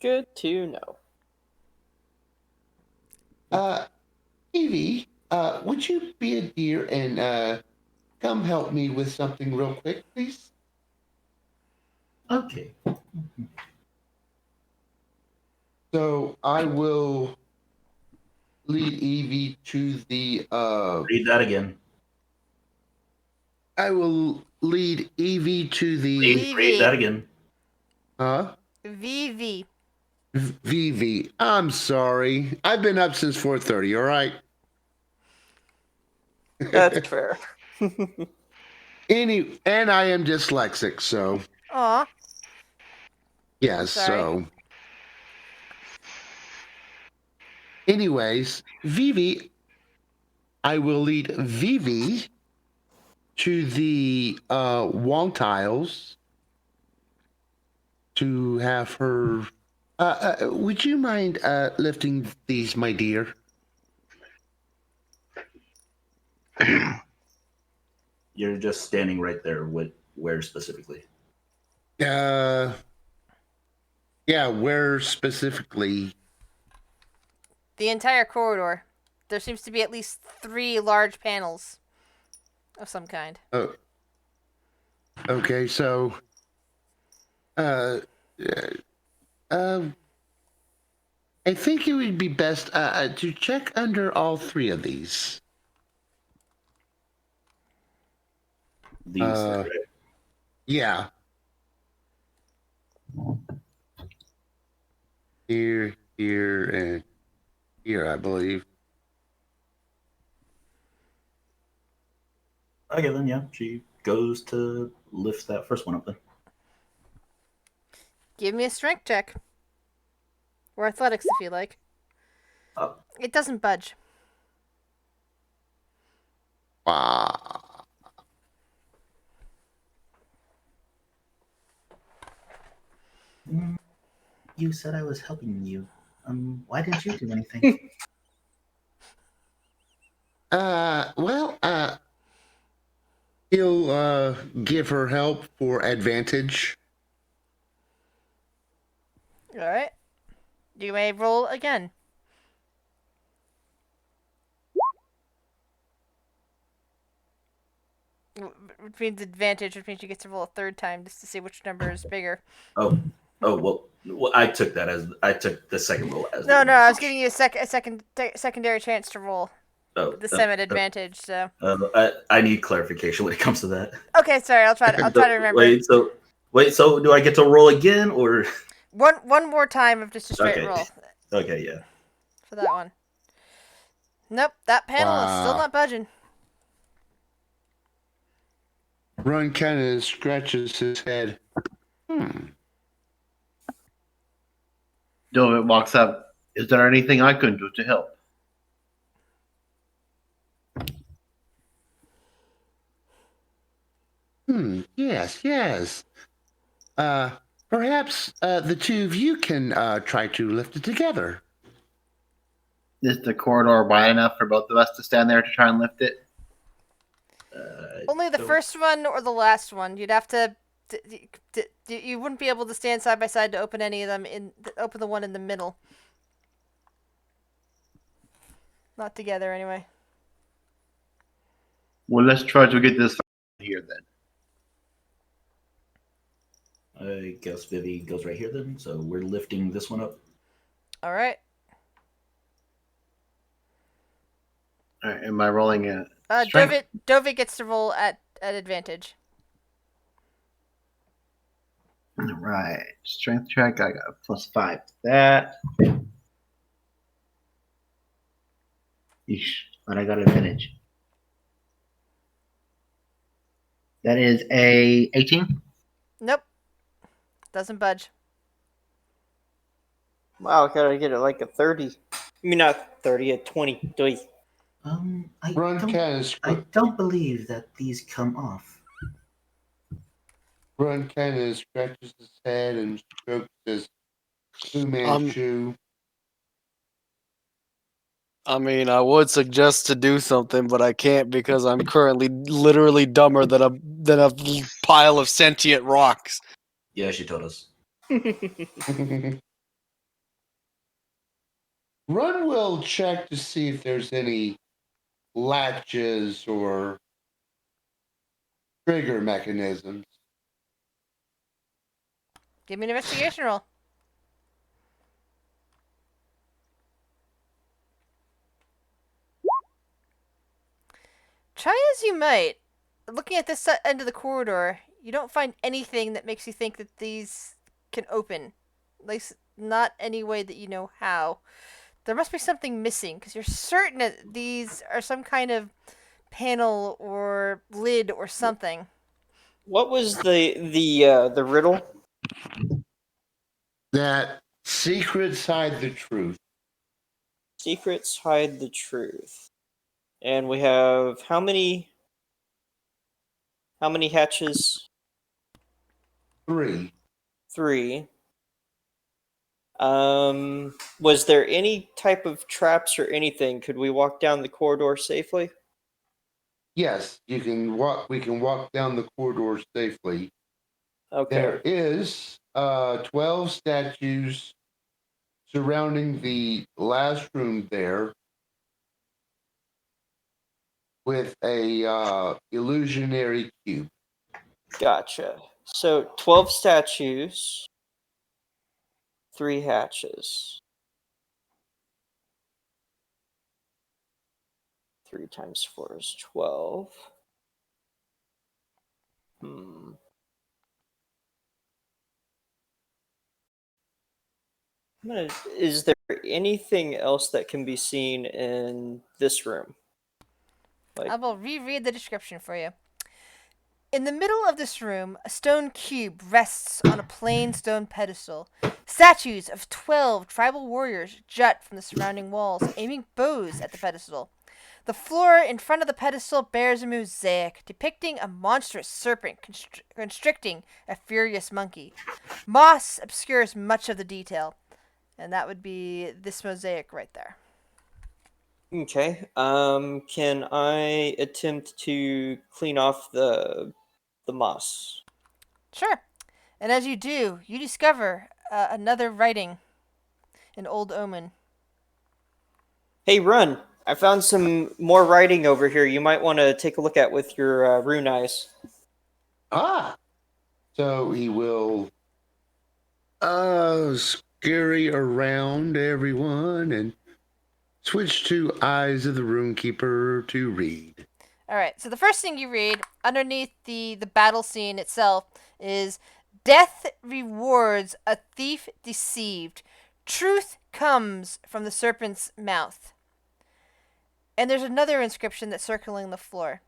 Good to know. Evie, would you be a dear and come help me with something real quick, please? Okay. So I will lead Evie to the Read that again. I will lead Evie to the Read that again. VV. Vivi. I'm sorry. I've been up since 4:30, all right? That's fair. And I am dyslexic, so Aw. yes, Sorry. so anyways, Vivi, I will lead Vivi to the wall tiles to have her. Would you mind lifting these, my dear? You're just standing right there. Where specifically? Yeah, where specifically? The entire corridor. There seems to be at least 3 large panels of some kind. Oh, okay. So, uh, I think it would be best to check under all 3 of these. These. Right? Yeah. Here, and here, I believe. Okay, then yeah, she goes to lift that first one up. Then. Give me a strength check. Or athletics if you like. It doesn't budge. Wow. You said I was helping you. Why didn't you do anything? Well, he'll give her help for advantage. Alright. You may roll again. Which means advantage, which means you get to roll a 3rd time just to see which number is bigger. Oh, well, I took the second roll as. No, I was giving you a secondary chance to roll the 7 advantage. So. I need clarification when it comes to that. Okay, sorry. I'll try to remember. Wait. So do I get to roll again or? One more time of just a straight roll. Okay, yeah. For that one. Nope, that panel is still not budging. Ron kind of scratches his head. Dovit walks up. Is there anything I can do to help? Yes. Perhaps the two of you can try to lift it together. Is the corridor wide enough for both of us to stand there to try and lift it? Only the first one or the last one. You'd have to. You wouldn't be able to stand side by side to open any of them. Open the one in the middle. Not together, anyway. Well, let's try to get this here then. I guess Vivi goes right here then. So we're lifting this one up. All right. All right, am I rolling a strength? Dovit gets to roll at advantage. All right, strength check. I got a +5 to that. Yeesh, but I got advantage. That is a 18. Nope. Doesn't budge. Wow, gotta get it like a 30. I mean, not 30, a 20. I don't believe that these come off. Run kind of scratches his head and strokes his Fu Manchu. I mean, I would suggest to do something, but I can't because I'm currently literally dumber than a pile of sentient rocks. Yeah, she told us. Run will check to see if there's any latches or trigger mechanisms. Give me an investigation roll. Try as you might, looking at this end of the corridor, you don't find anything that makes you think that these can open. At least not any way that you know how. There must be something missing, because you're certain that these are some kind of panel or lid or something. What was the riddle? That secrets hide the truth. Secrets hide the truth. And we have how many hatches? 3. 3. Was there any type of traps or anything? Could we walk down the corridor safely? Yes, you can walk. We can walk down the corridor safely. Okay. There is 12 statues surrounding the last room there, with a illusionary cube. Gotcha. So 12 statues, 3 hatches. 3 times 4 is 12. Is there anything else that can be seen in this room? I will reread the description for you. In the middle of this room, a stone cube rests on a plain stone pedestal. Statues of 12 tribal warriors jut from the surrounding walls, aiming bows at the pedestal. The floor in front of the pedestal bears a mosaic depicting a monstrous serpent constricting a furious monkey. Moss obscures much of the detail, and that would be this mosaic right there. Okay. Can I attempt to clean off the moss? Sure. And as you do, you discover another writing, an old omen. Hey, Run! I found some more writing over here you might want to take a look at with your rune eyes. Ah! So he will scurry around everyone and switch to Eyes of the Runekeeper to read. All right, so the first thing you read underneath the battle scene itself is death rewards a thief deceived. Truth comes from the serpent's mouth. And there's another inscription that's circling the floor.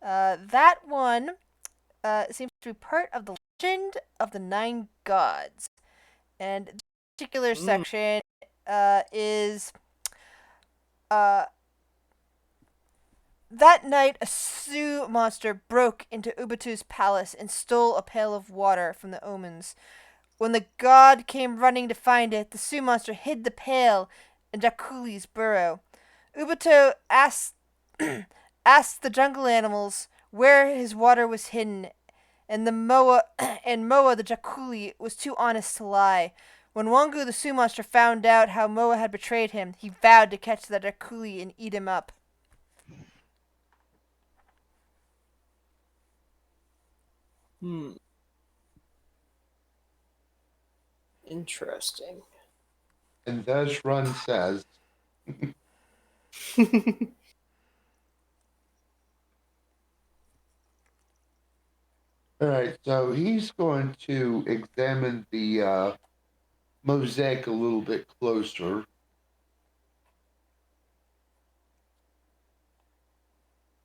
That one seems to be part of the legend of the 9 gods. And this particular section is That night, a Sioux monster broke into Ubuntu's palace and stole a pail of water from the omens. When the god came running to find it, the Sioux monster hid the pail in Jakuli's burrow. Ubuntu asked asked the jungle animals where his water was hidden, and Moa the Jakuli was too honest to lie. When Wangu the Sioux monster found out how Moa had betrayed him, he vowed to catch the Jakuli and eat him up. Interesting. And thus Run says, all right, so he's going to examine the mosaic a little bit closer.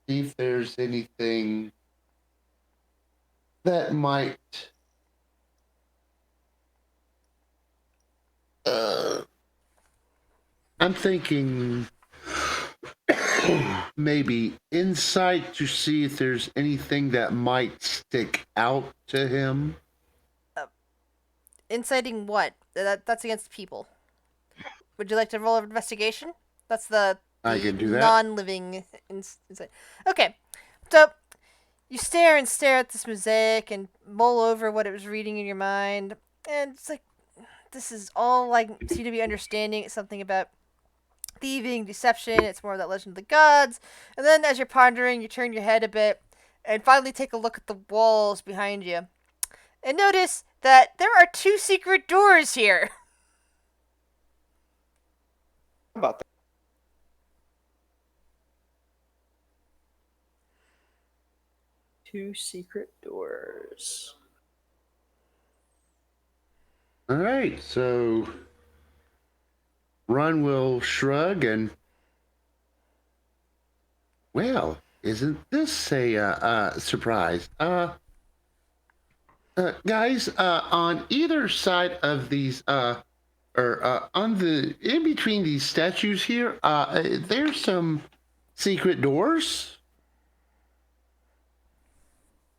See if there's anything that might I'm thinking maybe insight to see if there's anything that might stick out to him. Inciting what? That's against people. Would you like to roll an investigation? That's the I can do that. non-living insight. Okay, so you stare and stare at this mosaic and mull over what it was reading in your mind, and it's like this is all I seem to be understanding. It's something about thieving, deception. It's more of that legend of the gods. And then as you're pondering, you turn your head a bit and finally take a look at the walls behind you and notice that there are 2 secret doors here. How about that? Two secret doors. All right, so Run will shrug and, well, isn't this a surprise? Guys, on either side of these, or on the in between these statues here, there's some secret doors.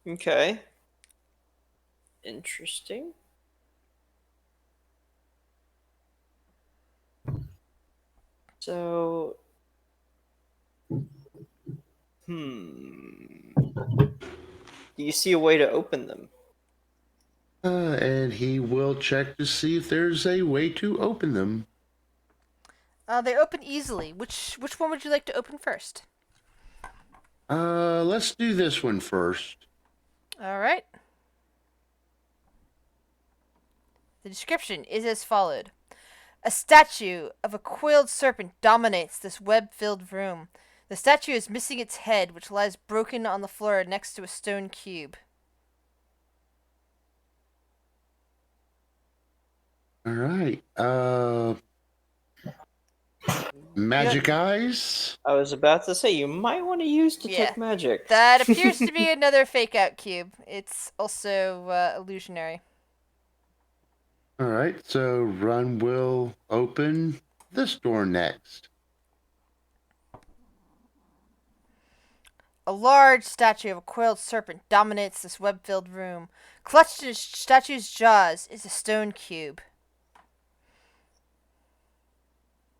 Okay. Interesting. So, do you see a way to open them? And he will check to see if there's a way to open them. They open easily. Which one would you like to open first? Let's do this one first. All right. The description is as followed. A statue of a coiled serpent dominates this web-filled room. The statue is missing its head, which lies broken on the floor next to a stone cube. All right. Magic eyes. I was about to say, you might want to use detect magic. That appears to be another fake-out cube. It's also illusionary. All right, so Run will open this door next. A large statue of a coiled serpent dominates this web-filled room. Clutched in its statue's jaws is a stone cube.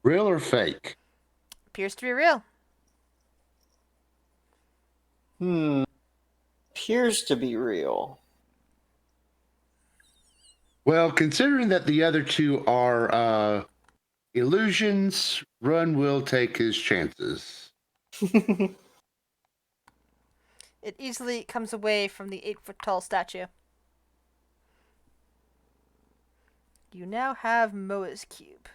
Real or fake? Appears to be real. Appears to be real. Well, considering that the other two are illusions, Run will take his chances. It easily comes away from the 8-foot-tall statue. You now have Moa's cube.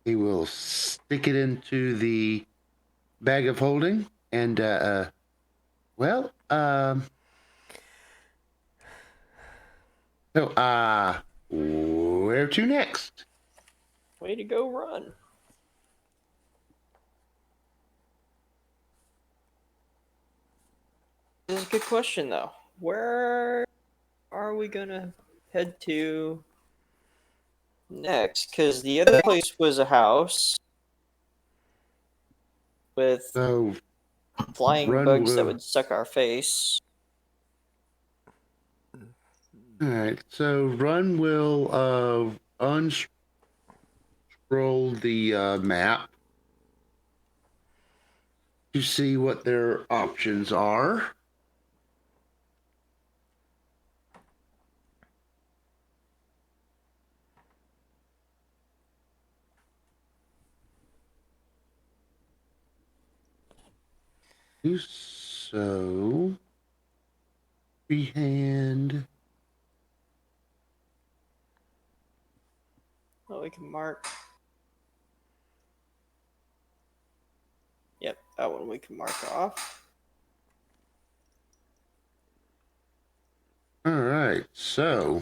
He will stick it into the bag of holding and, where to next? Way to go, Run. This is a good question, though. Where are we gonna head to next? Because the other place was a house. with So flying Run bugs that will. would suck our face. All right. So Run will unscroll the map to see what their options are. Do so. Freehand. Oh, we can mark. Yep, that one we can mark off. All right. So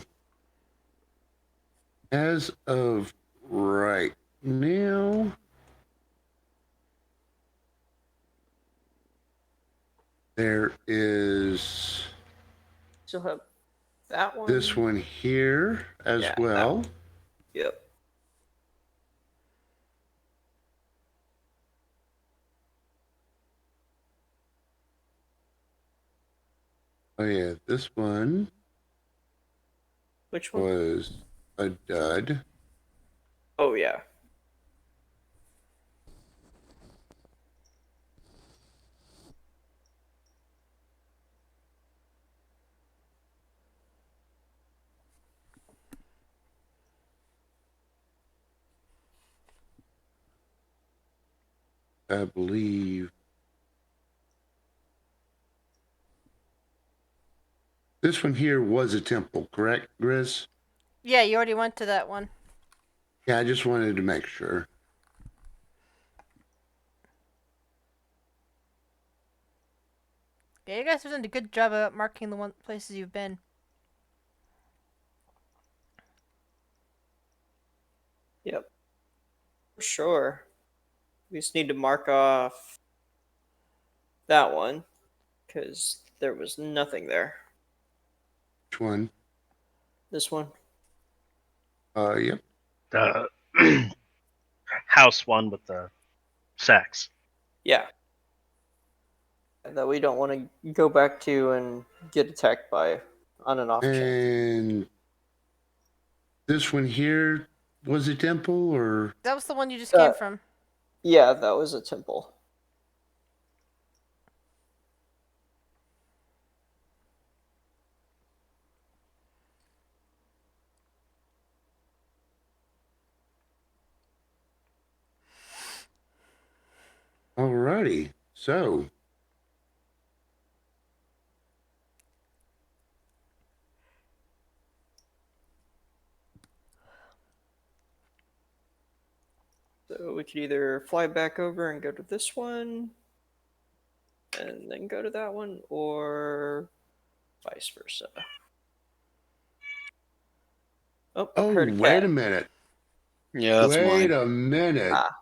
as of right now, there is Still have that one. this one here as Yeah, that well. one. Yep. Oh yeah, this one Which one? was a dud. Oh yeah. I believe this one here was a temple, correct, Grizz? Yeah, you already went to that one. Yeah, I just wanted to make sure. Yeah, you guys have done a good job of marking the one places you've been. Yep. For sure. We just need to mark off that one because there was nothing there. Which one? This one. Yep. The house one with the sacks. Yeah. That we don't want to go back to and get attacked by on an off chance. And this one here was a temple, or That was the one you just came from. Yeah, that was a temple. alrighty. So So we could either fly back over and go to this one, and then go to that one, or vice versa. Oh, I oh, heard a wait cat. a minute. Yeah, that's Wait mine. a minute. Ah.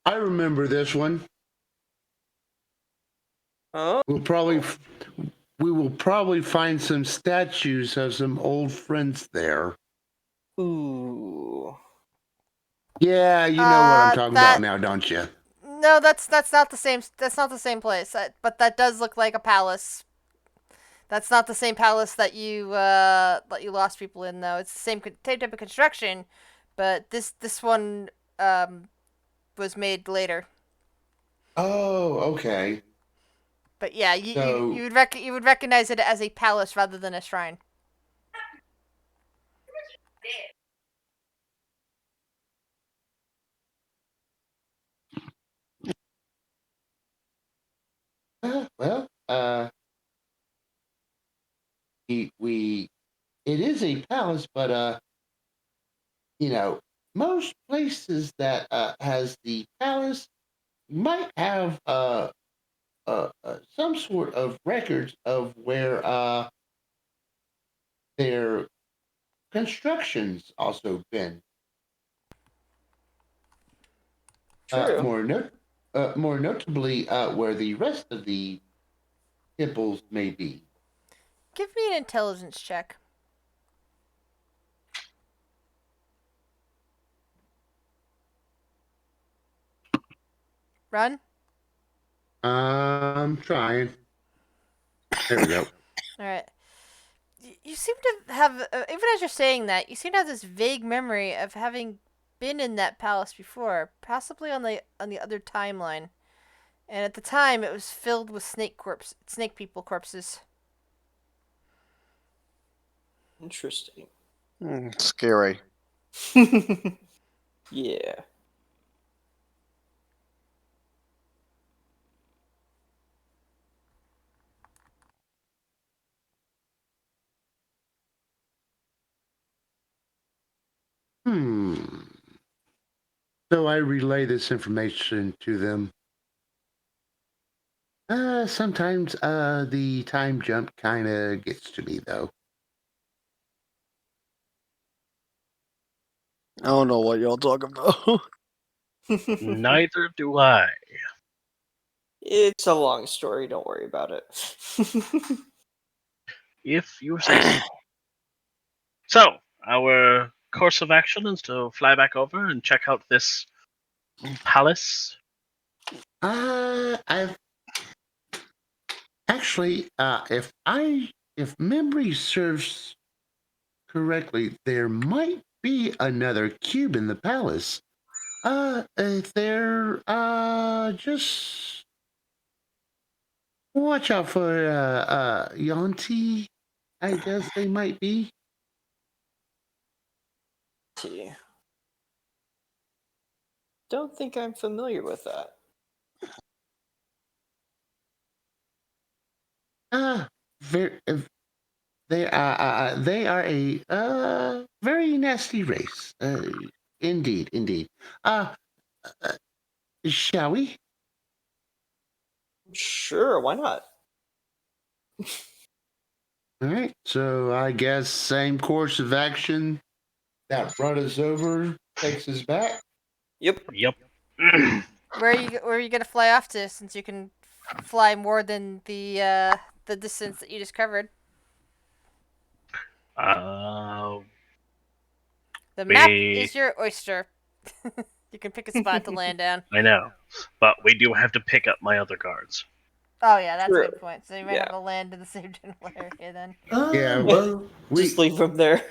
I remember this one. Oh, We will probably find some statues of some old friends there. ooh. Yeah, you know what I'm talking about That now, don't you? no, that's not the same. That's not the same place. But that does look like a palace. That's not the same palace that you lost people in, though. It's the same type of construction, but this one was made later. Oh, okay. But yeah, you So- you would recognize it as a palace rather than a shrine. Well, we it is a palace, but you know, most places that has the palace might have some sort of records of where their constructions also been. True. More notably, where the rest of the temples may be. Give me an intelligence check. run? I'm trying. There we go. All right. You seem to have, even as you're saying that, you seem to have this vague memory of having been in that palace before, possibly on the other timeline. And at the time, it was filled with snake people corpses. Interesting. Scary. Yeah. So I relay this information to them. Sometimes the time jump kind of gets to me, though. I don't know what y'all talking about. Neither do I. It's a long story. Don't worry about it. If you say so. So, our course of action is to fly back over and check out this palace. I've actually, if memory serves correctly, there might be another cube in the palace. They're just watch out for Yonti. I guess they might be. See. Don't think I'm familiar with that. Very, they are a very nasty race. Indeed, indeed. Uh, uh shall we? Sure, why not? All right. So I guess same course of action that brought us over takes us back. Yep. Yep. Where are you gonna fly off to? Since you can fly more than the distance that you just covered. uh, The map we. is your oyster. You can pick a spot to land down. I know. But we do have to pick up my other guards. Oh yeah, that's a Sure. good point. So you might Yeah. have to land in the same general area then. Yeah, Well, Just leave them there.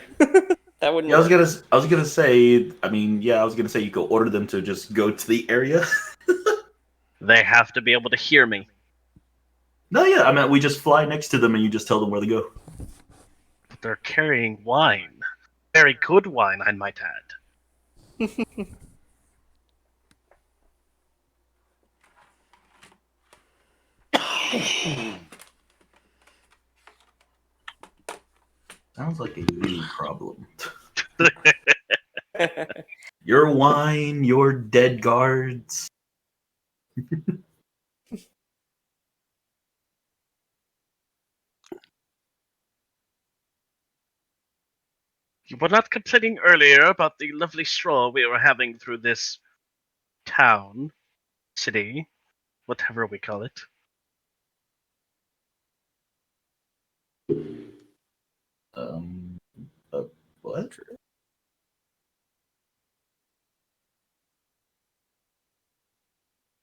That wouldn't yeah, work. I was gonna say. I mean, yeah, I was gonna say you could order them to just go to the area. They have to be able to hear me. No, yeah, I mean, we just fly next to them and you just tell them where to go. But they're carrying wine. Very good wine, I might add. Sounds like a me problem. Your wine, your dead guards. You were not complaining earlier about the lovely stroll we were having through this town, city, whatever we call it. Um, what?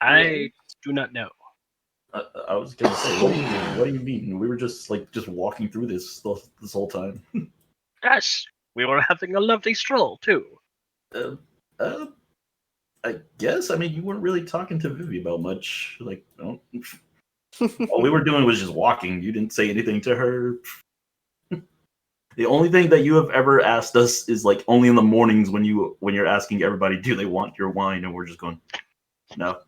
I do not know. I was gonna say, what do you mean? We were just walking through this whole time. Yes, we were having a lovely stroll too. Uh, uh, I guess. I mean, you weren't really talking to Vivi about much. Like, all we were doing was just walking. You didn't say anything to her. The only thing that you have ever asked us is like only in the mornings when you're asking everybody, do they want your wine, and we're just going, no.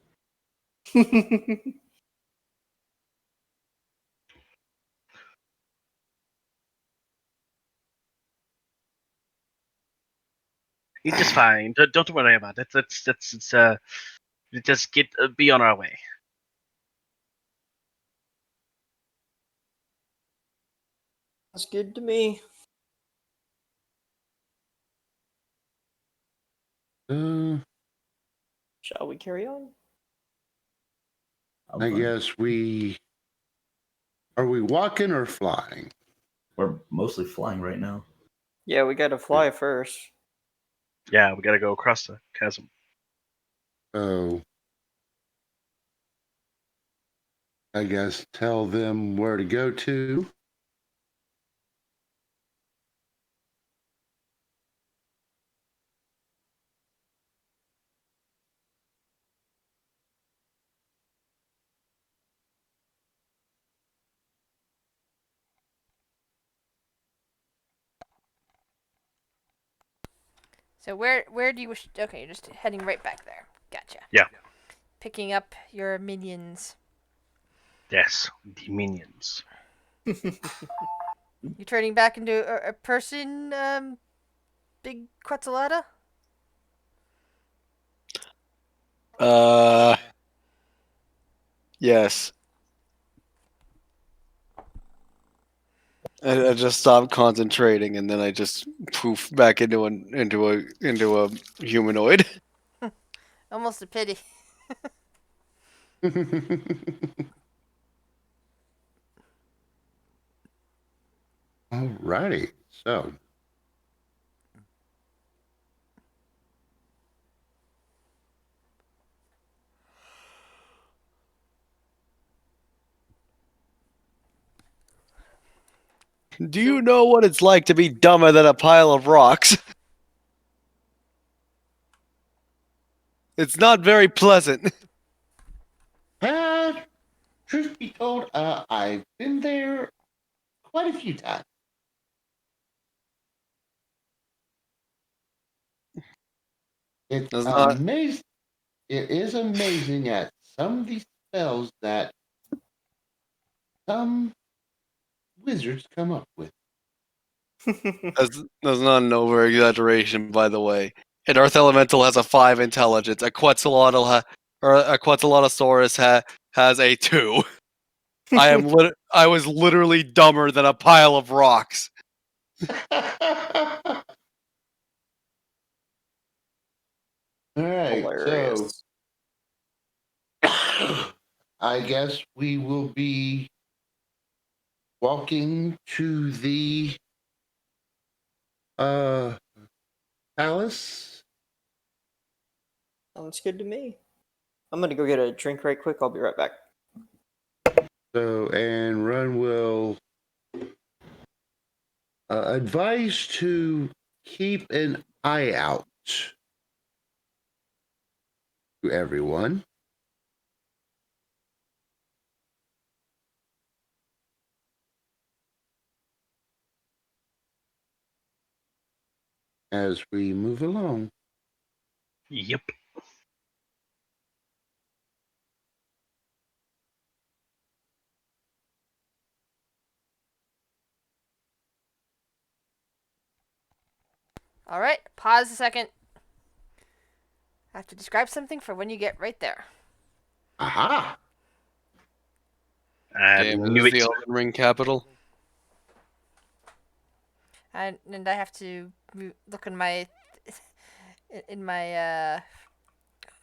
It's just fine. Don't worry about it. We just be on our way. That's good to me. Uh, Shall we carry on? I'm I fine. guess are we walking or flying? We're mostly flying right now. Yeah, we gotta fly first. Yeah, we gotta go across the chasm. Oh, I guess tell them where to go to. So where do you wish? Okay, you're just heading right back there. Gotcha. Yeah. Picking up your minions. Yes, the minions. You turning back into a person, Big Quetzalata? Yes. I just stopped concentrating, and then I just poof back into a humanoid. Almost a pity. Alrighty. So, Do you know what it's like to be dumber than a pile of rocks? It's not very pleasant. truth be told, I've been there quite a few times. It's It's not. amazing. It is amazing at some of these spells that some wizards come up with. That's not an over exaggeration, by the way. An Earth Elemental has a 5 intelligence. A Quetzalatosaurus has a 2. I was literally dumber than a pile of rocks. All right, so Hilarious. I guess we will be walking to the uh palace. Sounds good to me. I'm gonna go get a drink right quick. I'll be right back. So, and Run will advise to keep an eye out to everyone. As we move along. Yep. All right, pause a second. I have to describe something for when you get right there. Aha! I Damn, knew is it. the Elden Ring capital? And I have to look in my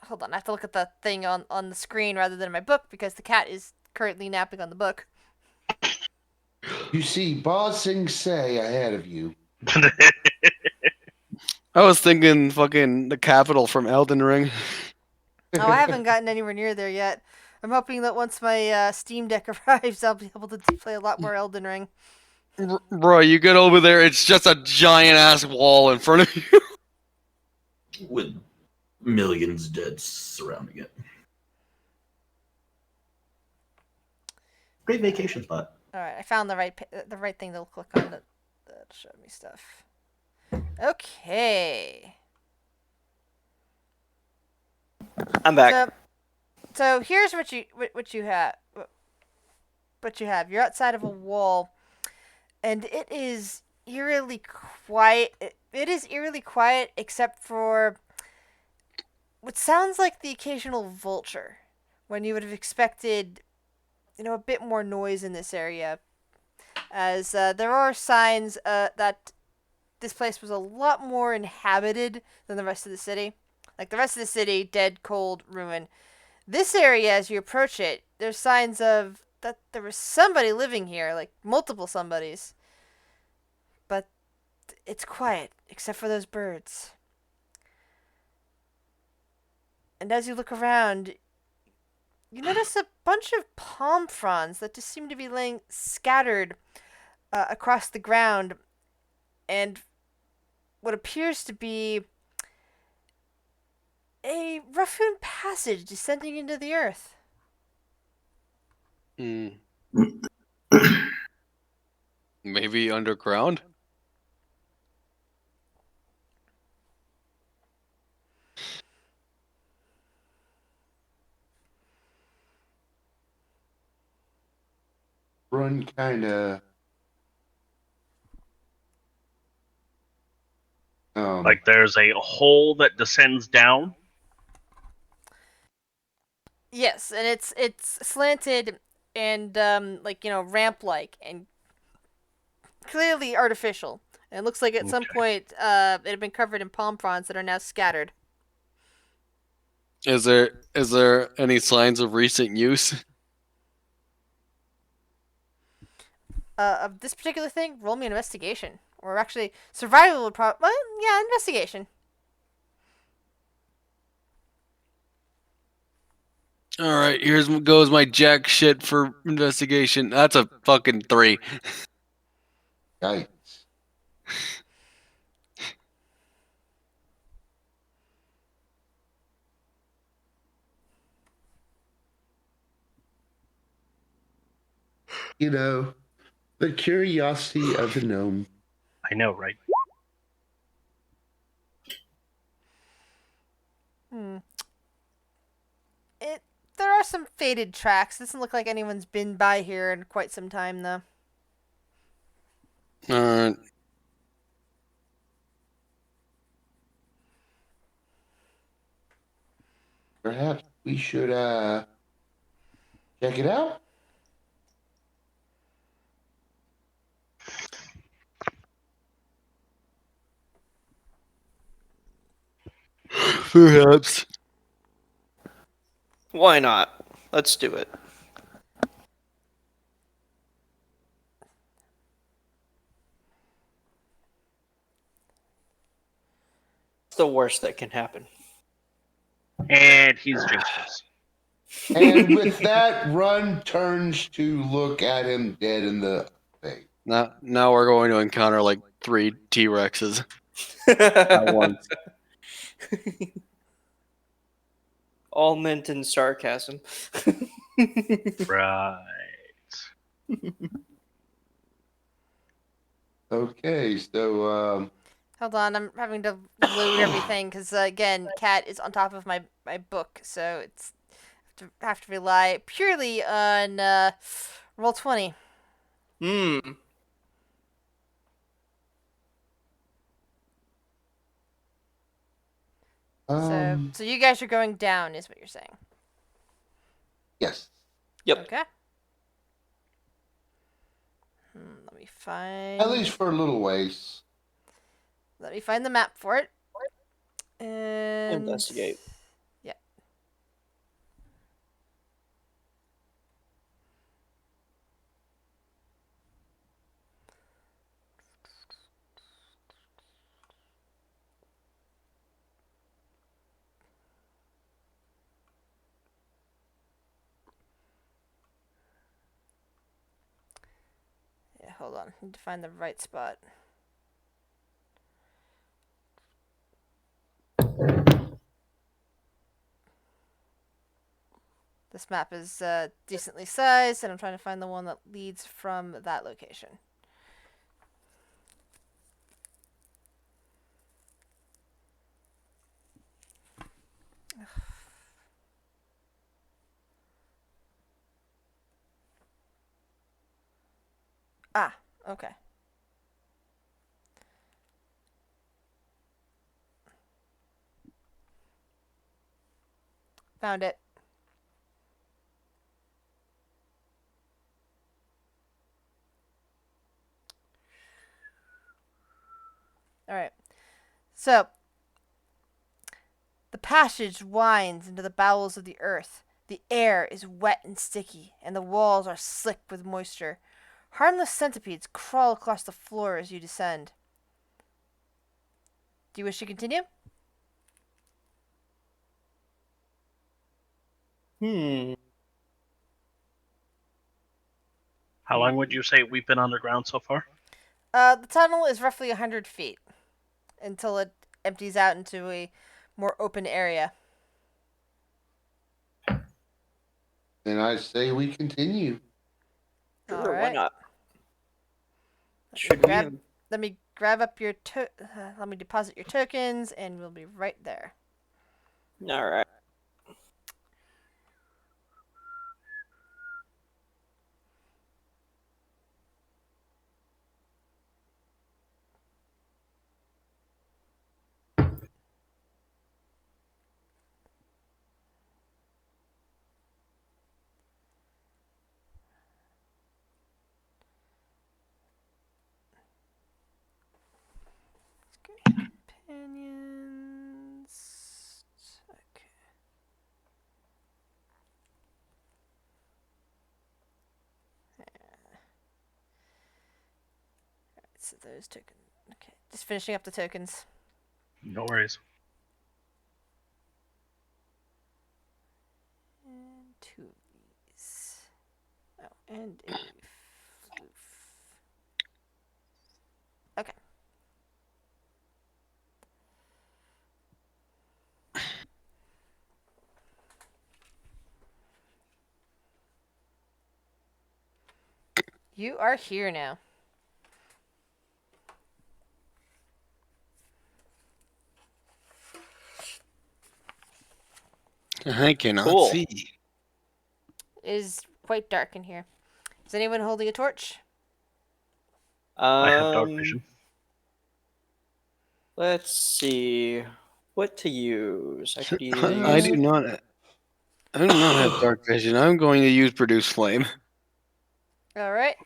hold on, I have to look at the thing on the screen rather than my book because the cat is currently napping on the book. You see Ba Sing Se ahead of you. I was thinking fucking the capital from Elden Ring. Oh, I haven't gotten anywhere near there yet. I'm hoping that once my Steam Deck arrives, I'll be able to play a lot more Elden Ring. Bro, you get over there, it's just a giant ass wall in front of you. With millions dead surrounding it. Great vacation spot. All right, I found the right thing to click on that show me stuff. Okay. I'm back. So here's what you have. What you have. You're outside of a wall, and it is eerily quiet. It is eerily quiet, except for what sounds like the occasional vulture, when you would have expected, a bit more noise in this area, as there are signs that this place was a lot more inhabited than the rest of the city. Like the rest of the city, dead, cold, ruin. This area, as you approach it, there's signs of that there was somebody living here, like multiple somebodies. But it's quiet, except for those birds. And as you look around, you notice a bunch of palm fronds that just seem to be laying scattered across the ground, and what appears to be a rough-hewn passage descending into the earth. Hmm. Maybe underground? Run kind of. Like there's a hole that descends down. Yes, and it's slanted and ramp like and clearly artificial. And it looks like at some Okay. point it had been covered in palm fronds that are now scattered. Is there any signs of recent use? Of this particular thing, roll me an investigation. Or actually, survival would probably. Well, yeah, investigation. All right, here's goes my jack shit for investigation. That's a fucking 3. Yikes. You know, the curiosity of the gnome. I know, right? There are some faded tracks. Doesn't look like anyone's been by here in quite some time, though. All right. Perhaps we should check it out. Perhaps. Why not? Let's do it. It's the worst that can happen. And he's jinxed us. And with that, Run turns to look at him dead in the face. Now we're going to encounter like 3 T-Rexes at once. All meant in sarcasm. Right. Okay, so Hold on, I'm having to load everything because again, Cat is on top of my book, so it's have to rely purely on roll 20. Hmm. So you guys are going down, is what you're saying? yes. Yep. Okay. Let me find. At least for a little ways. Let me find the map for it. And Investigate. Yeah. Yeah, hold on. Need to find the right spot. This map is decently sized, and I'm trying to find the one that leads from that location. Ah, okay. Found it. All right. So, the passage winds into the bowels of the earth. The air is wet and sticky, and the walls are slick with moisture. Harmless centipedes crawl across the floor as you descend. Do you wish to continue? Hmm. How long would you say we've been underground so far? The tunnel is roughly 100 feet until it empties out into a more open area. Then I say we continue. Sure, All why right. not? Let me Should grab, we? let me grab up your let me deposit your tokens, and we'll be right there. All right. Companions. Okay. So those tokens. Okay, just finishing up the tokens. No worries. And 2 of these. Oh, and a floof. Okay. You are here now. I cannot Cool. see. It is quite dark in here. Is anyone holding a torch? I have dark vision. Let's see what to use. I could either I use. do not. I do not have dark vision. I'm going to use produce flame. All right.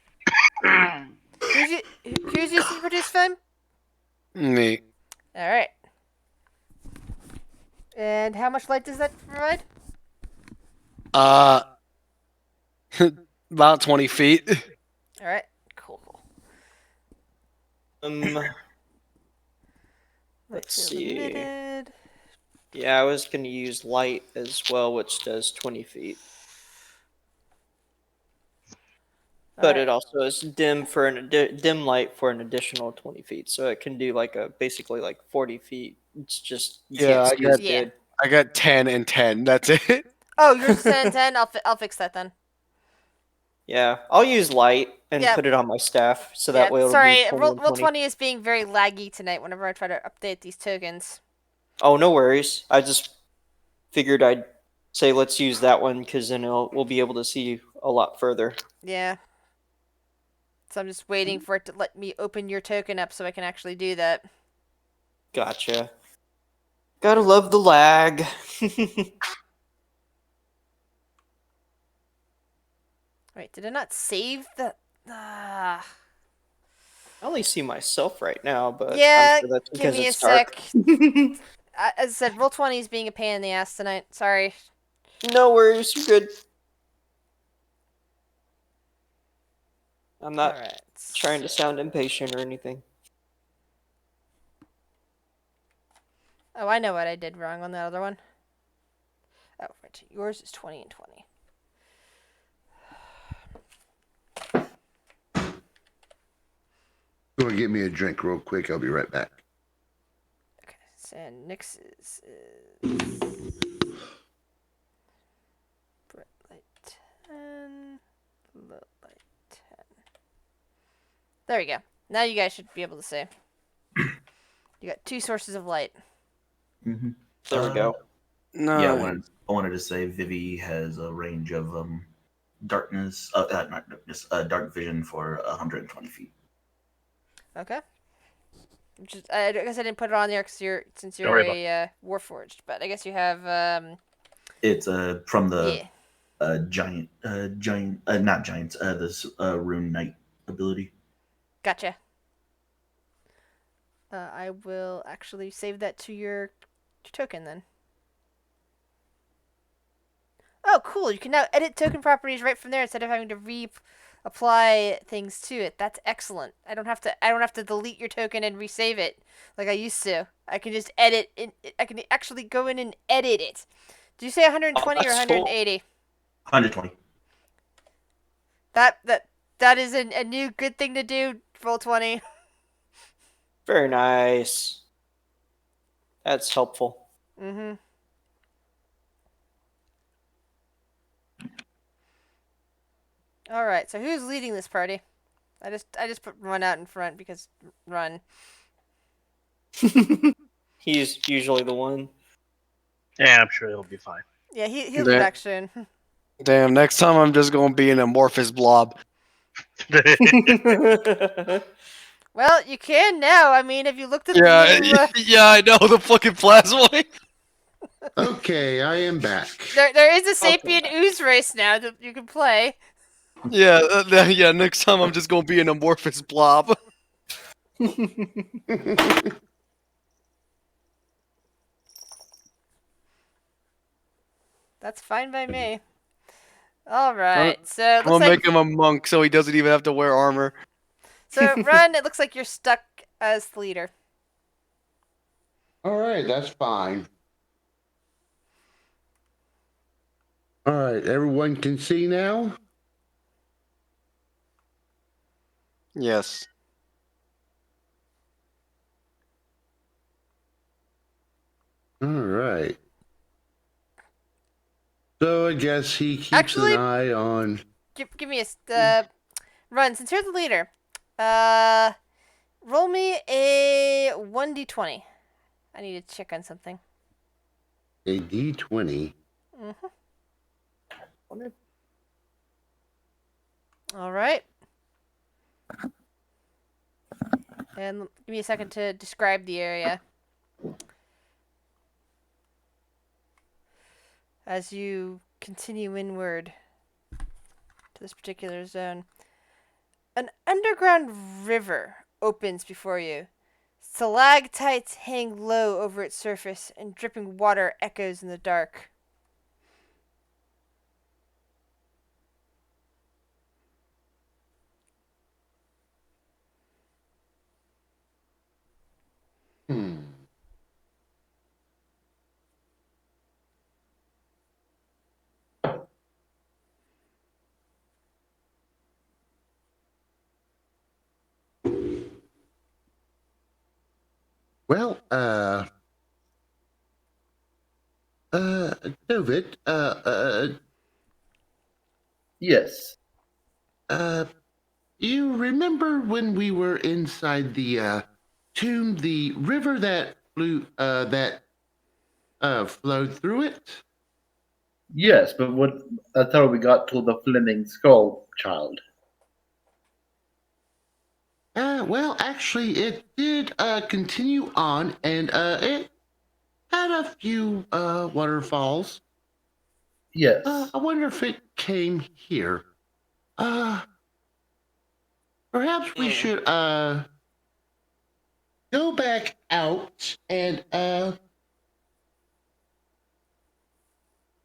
Who's using produce flame? Me. All right. And how much light does that provide? About 20 feet. All right. Cool. Let's Light field see. emitted. Yeah, I was gonna use light as well, which does 20 feet. But it also is dim for dim light for an additional 20 feet, so it can do like a basically like 40 feet. It's just you Yeah, can't see as good. I got 10 and 10. That's it. Oh, yours is 10 and 10? I'll fix that then. Yeah, I'll use light and Yeah. put it on my staff, so Yeah, that way it'll sorry, be 20 roll, and roll 20. 20 is being very laggy tonight whenever I try to update these tokens. Oh, no worries. I just figured I'd say let's use that one because then we'll be able to see a lot further. Yeah. So I'm just waiting for it to let me open your token up so I can actually do that. Gotcha. Gotta love the lag. Wait, did I not save the... I only see myself right now, but Yeah, I'm sure that's give because me a it's dark. sec. As I said, roll 20 is being a pain in the ass tonight. Sorry. No worries, you're good. I'm not Alright. trying to sound impatient or anything. Oh, I know what I did wrong on the other one. Oh, right. Yours is 20 and 20. Go and get me a drink real quick. I'll be right back. Okay, so Nix's is... bright light 10, low light 10. There we go. Now you guys should be able to see. You got 2 sources of light. Mm-hmm. There we go. No. Yeah, I wanted to say Vivi has a range of darkness, not darkness, dark vision for 120 feet. Okay. Which is, I guess I didn't put it on there since Don't you're worry a Warforged, but I guess you have It's from the yeah. not giants, this rune knight ability. Gotcha. I will actually save that to your token then. Oh, cool! You can now edit token properties right from there instead of having to apply things to it. That's excellent. I don't have to delete your token and resave it like I used to. I can just edit it. I can actually go in and edit it. Did you say 120 or that's cool. 180? 120. That That is a new good thing to do. Roll 20. Very nice. That's helpful. Mm-hmm. All right. So who's leading this party? I just put Run out in front because Run. He's usually the one. Yeah, I'm sure he'll be fine. Yeah, he'll be back soon. Damn, next time I'm just gonna be an amorphous blob. Well, you can now. I mean, have you looked at Yeah, the new? yeah, I know the fucking plasmoid. Okay, I am back. There is a sapient ooze race now that you can play. Yeah, yeah. Next time I'm just gonna be an amorphous blob. That's fine by me. All right. So it I'm looks gonna like make him a monk so he doesn't even have to wear armor. so Run. It looks like you're stuck as the leader. All right, that's fine. All right, everyone can see now? Yes. All right. So I guess he keeps Actually- an eye on. Give me a Run. Since you're the leader, roll me a 1d20. I need to check on something. A D20. Mm-hmm. All right. And give me a second to describe the area. As you continue inward to this particular zone, an underground river opens before you. Stalactites hang low over its surface, and dripping water echoes in the dark. Well, David, Yes. you remember when we were inside the tomb, the river that flowed through it? Yes, but what? I thought we got to the Fleming skull child. Well, actually, it did continue on, and it had a few waterfalls. Yes. I wonder if it came here. Perhaps we should go back out and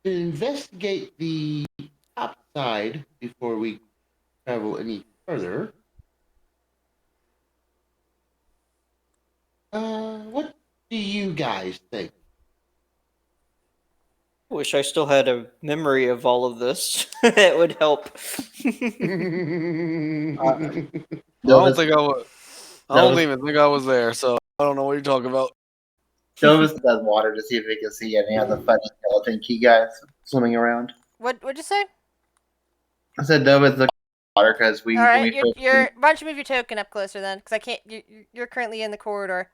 investigate the top side before we travel any further. What do you guys think? Wish I still had a memory of all of this. It would help. I don't even think I was there, so I don't know what you're talking about. Dovis does water to see if we can see any of the funny skeleton key guys swimming around. What'd you say? I said Dovis look water because All right, you're. Why don't you move your token up closer then? Because I can't. You're currently in the corridor.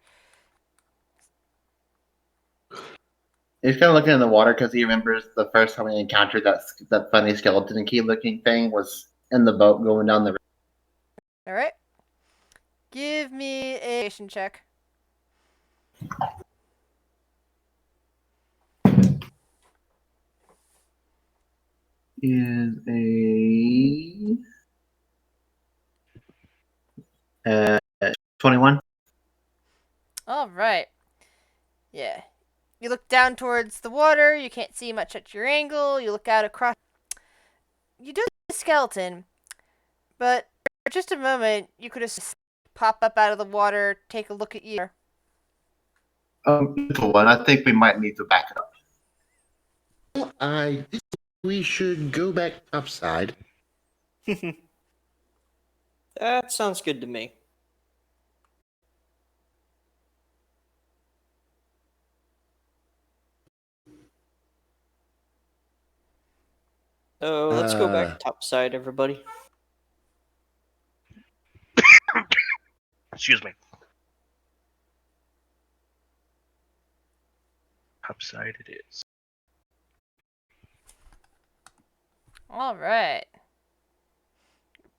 He's kind of looking in the water because he remembers the first time we encountered that funny skeleton key looking thing was in the boat going down the river. All right. Give me a navigation check. Is a 21. All right. Yeah. You look down towards the water. You can't see much at your angle. You look out across. You do see a skeleton, but for just a moment, you could have pop up out of the water, take a look at you. Little one. I think we might need to back up. I think we should go back topside. That sounds good to me. So let's go back topside, everybody. Excuse me. Upside it is. All right.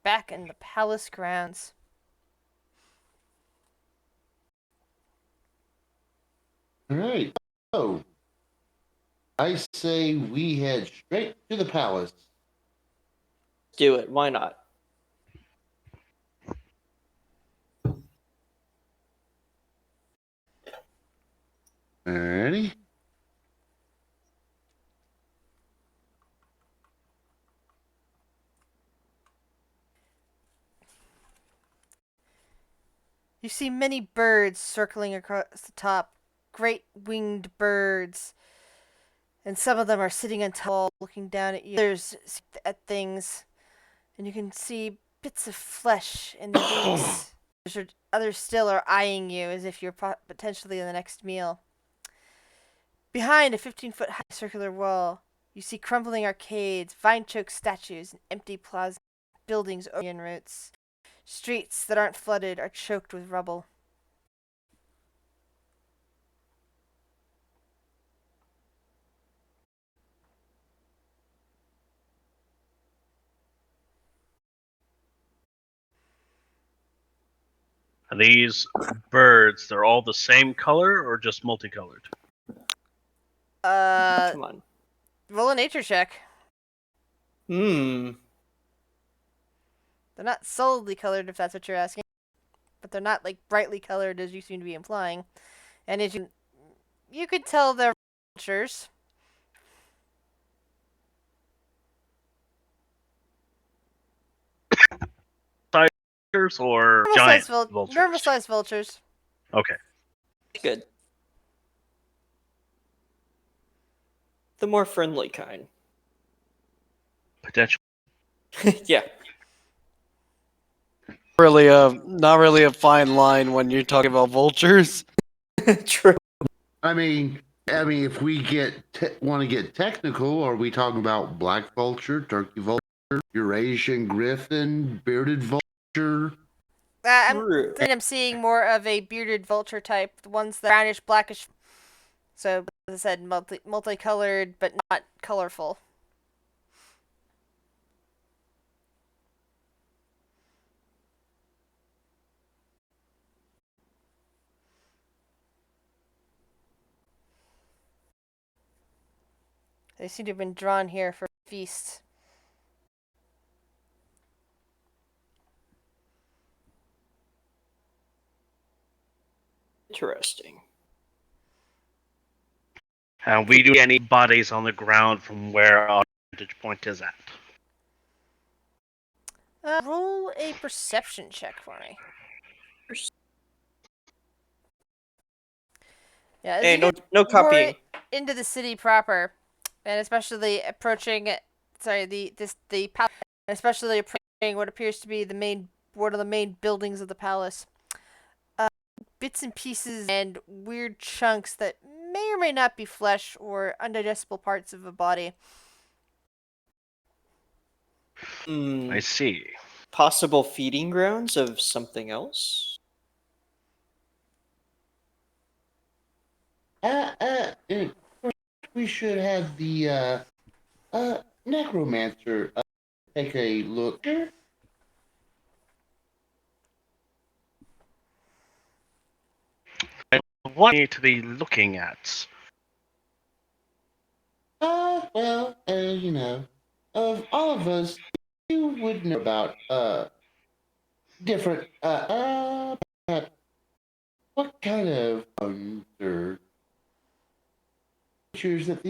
Back in the palace grounds. All right. So, I say we head straight to the palace. Do it. Why not? Alrighty. You see many birds circling across the top, great winged birds, and some of them are sitting on tall, looking down at you. Others at things, and you can see bits of flesh in their beaks. Others still are eyeing you as if you're potentially the next meal. Behind a 15-foot high circular wall, you see crumbling arcades, vine-choked statues, and empty plaza buildings over roots. Streets that aren't flooded are choked with rubble. Are these birds, they're all the same color or just multicolored? Come on. Roll a nature check. Hmm. They're not solidly colored, if that's what you're asking, but they're not like brightly colored as you seem to be implying. And as you could tell they're vultures. Vultures or giant vultures? Normal-sized vultures. Okay. Good. The more friendly kind. Potential. Yeah. Not really a fine line when you're talking about vultures. True. I mean, if we want to get technical, are we talking about black vulture, turkey vulture, Eurasian griffin, bearded vulture? I'm seeing more of a bearded vulture type. The ones that are brownish, blackish. So, as I said, multicolored, but not colorful. They seem to have been drawn here for feasts. Interesting. And we do any bodies on the ground from where our vantage point is at. Roll a perception check for me. Yeah, Hey, no copying. Into the city proper, and especially approaching, the palace, especially approaching what appears to be one of the main buildings of the palace. Bits and pieces and weird chunks that may or may not be flesh or undigestible parts of a body. I see. Possible feeding grounds of something else? We should have the necromancer take a look. What we need to be looking at? Well, you know, of all of us, you would know about different what kind of or creatures that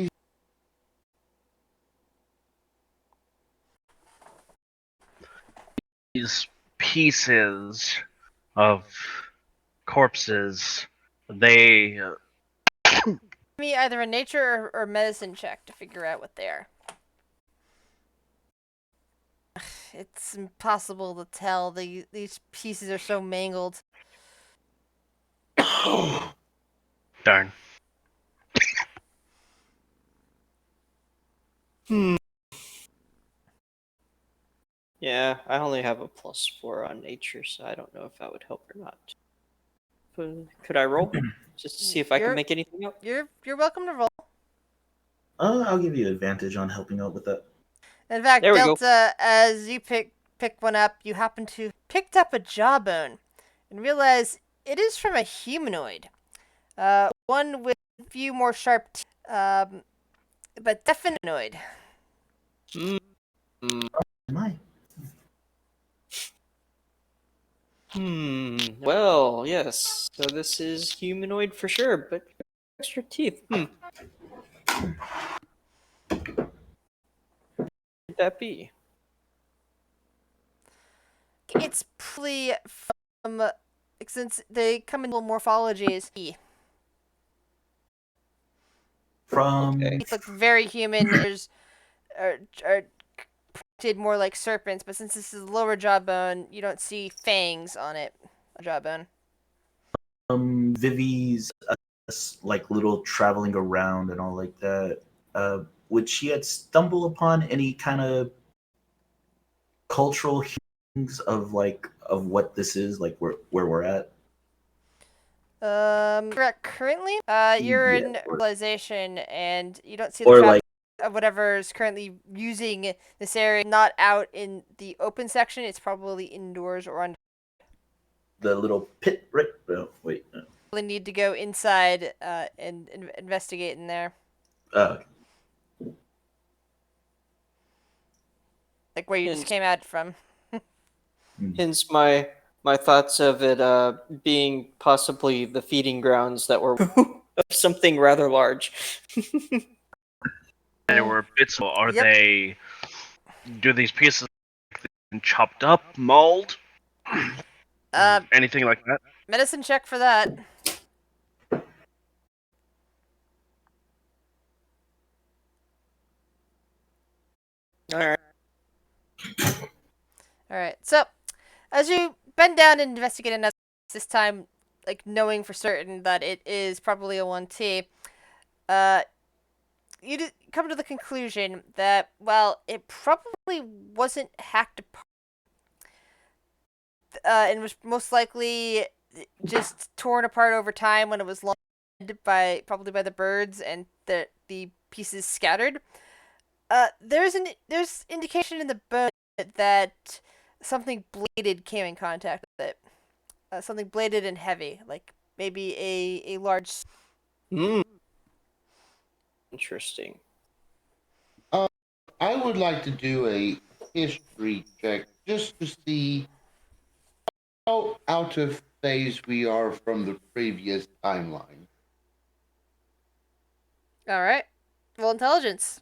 These pieces of corpses, they Give me either a nature or medicine check to figure out what they are. It's impossible to tell. These pieces are so mangled. Darn. Yeah, I only have a +4 on nature, so I don't know if that would help or not. But could I roll just to see if I can You're- make anything out? You're welcome to roll. I'll give you advantage on helping out with that. In fact, There we go. Delta, as you pick one up, you happen to picked up a jawbone and realize it is from a humanoid. One with a few more sharp teeth, but definitely humanoid. My. Well, yes. So this is humanoid for sure, but extra teeth. Could that be? It's probably from since they come in little morphologies. From Okay. Teeth look very human. Are pointed more like serpents, but since this is lower jawbone, you don't see fangs on it. Jawbone. Vivi's like little traveling around and all like that. Would she had stumble upon any kind of cultural things of what this is, like where we're at? Correct. Currently, you're Yeah, in realization, and you don't see the or traffic like of whatever is currently using this area. Not out in the open section. It's probably indoors or under. the little pit right. Oh, wait. Really need to go inside and investigate in there, Uh, like where you just came out from. Hence my thoughts of it being possibly the feeding grounds that were of something rather large. There were bits. Are Yep. they? Do these pieces been chopped up, mauled, anything like that? Medicine check for that. All right. All right. So, as you bend down and investigate another, this time, like knowing for certain that it is probably a 1T, you come to the conclusion that, well, it probably wasn't hacked apart, and was most likely just torn apart over time when it was launched probably by the birds and the pieces scattered. There's indication in the bone that something bladed came in contact with it. Something bladed and heavy, like maybe a large. Interesting. I would like to do a history check just to see how out of phase we are from the previous timeline. All right. Well, intelligence.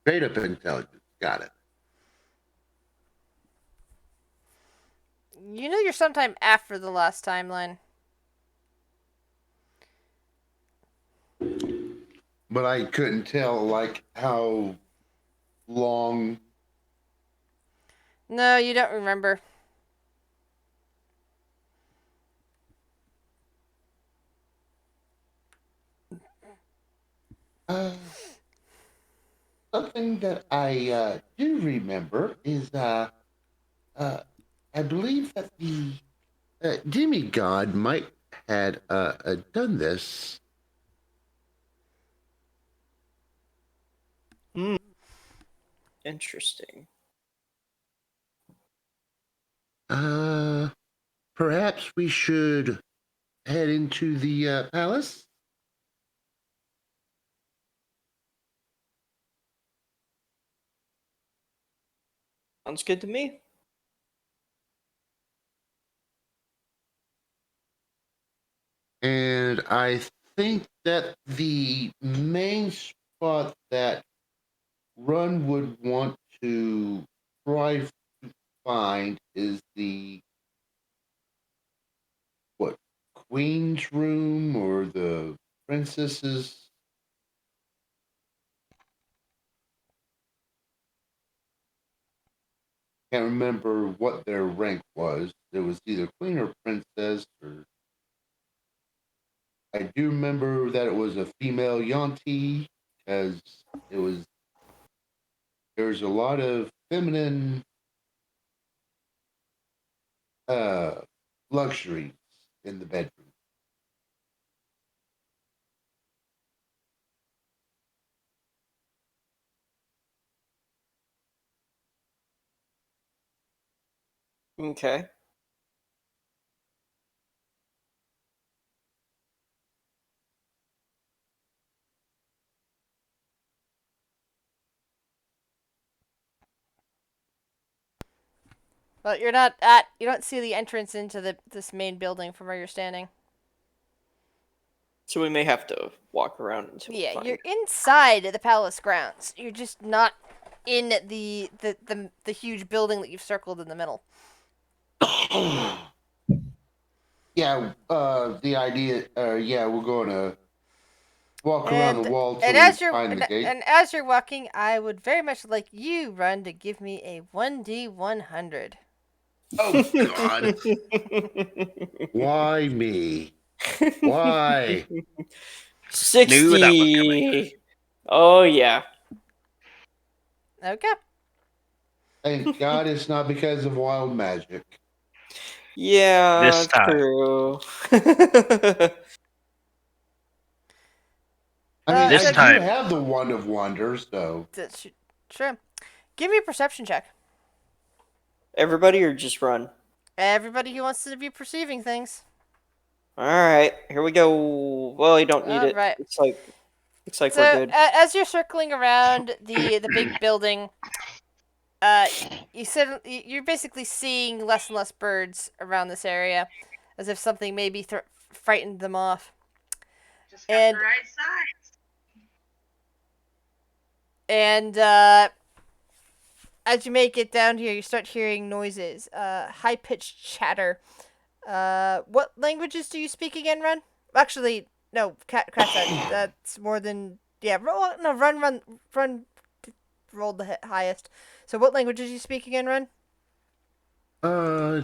Straight up intelligence. Got it. You know you're sometime after the last timeline. But I couldn't tell like how long. No, you don't remember. Something that I do remember is I believe that the demigod might had done this. Interesting. Perhaps we should head into the palace. Sounds good to me. And I think that the main spot that Run would want to try to find is the what queen's room or the princess's. can't remember what their rank was. It was either queen or princess, or I do remember that it was a female Yanti, because it was there's a lot of feminine uh luxuries in the bedroom. Okay. But you don't see the entrance into this main building from where you're standing. So we may have to walk around until we Yeah, find. you're inside the palace grounds. You're just not in the huge building that you've circled in the middle. Yeah, the idea, yeah, we're going to walk around the wall till and we as you're find the gate. and as you're walking, I would very much like you, Run, to give me a 1d100. Oh, God. Why me? Why? 60. Knew that was coming. Oh yeah. Okay. Thank God it's not because of wild magic. Yeah, This time. true. I mean, This I so do time. have the Wand of Wonders, though. Sure. Give me a perception check. Everybody or just Run? Everybody who wants to be perceiving things. Alright, here we go. Well, you don't need All it. right. Looks like So we're good. as you're circling around the big building, you're basically seeing less and less birds around this area, as if something maybe frightened them off. Just got And the right size. and as you make it down here, you start hearing noises, high pitched chatter. What languages do you speak again, Run? Actually, no, Crash. That's more than No, Run. Rolled the highest. So, what languages do you speak again, Run?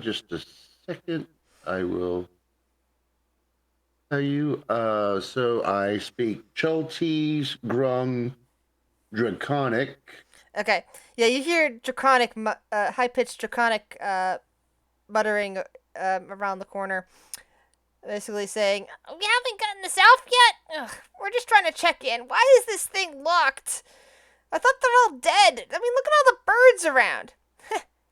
Just a second. I will tell you. So I speak Chelsea's, Grung, Draconic. Okay. Yeah, you hear draconic, high pitched draconic muttering around the corner, basically saying, "We haven't gotten this elf yet. Ugh, we're just trying to check in. Why is this thing locked? I thought they're all dead. I mean, look at all the birds around.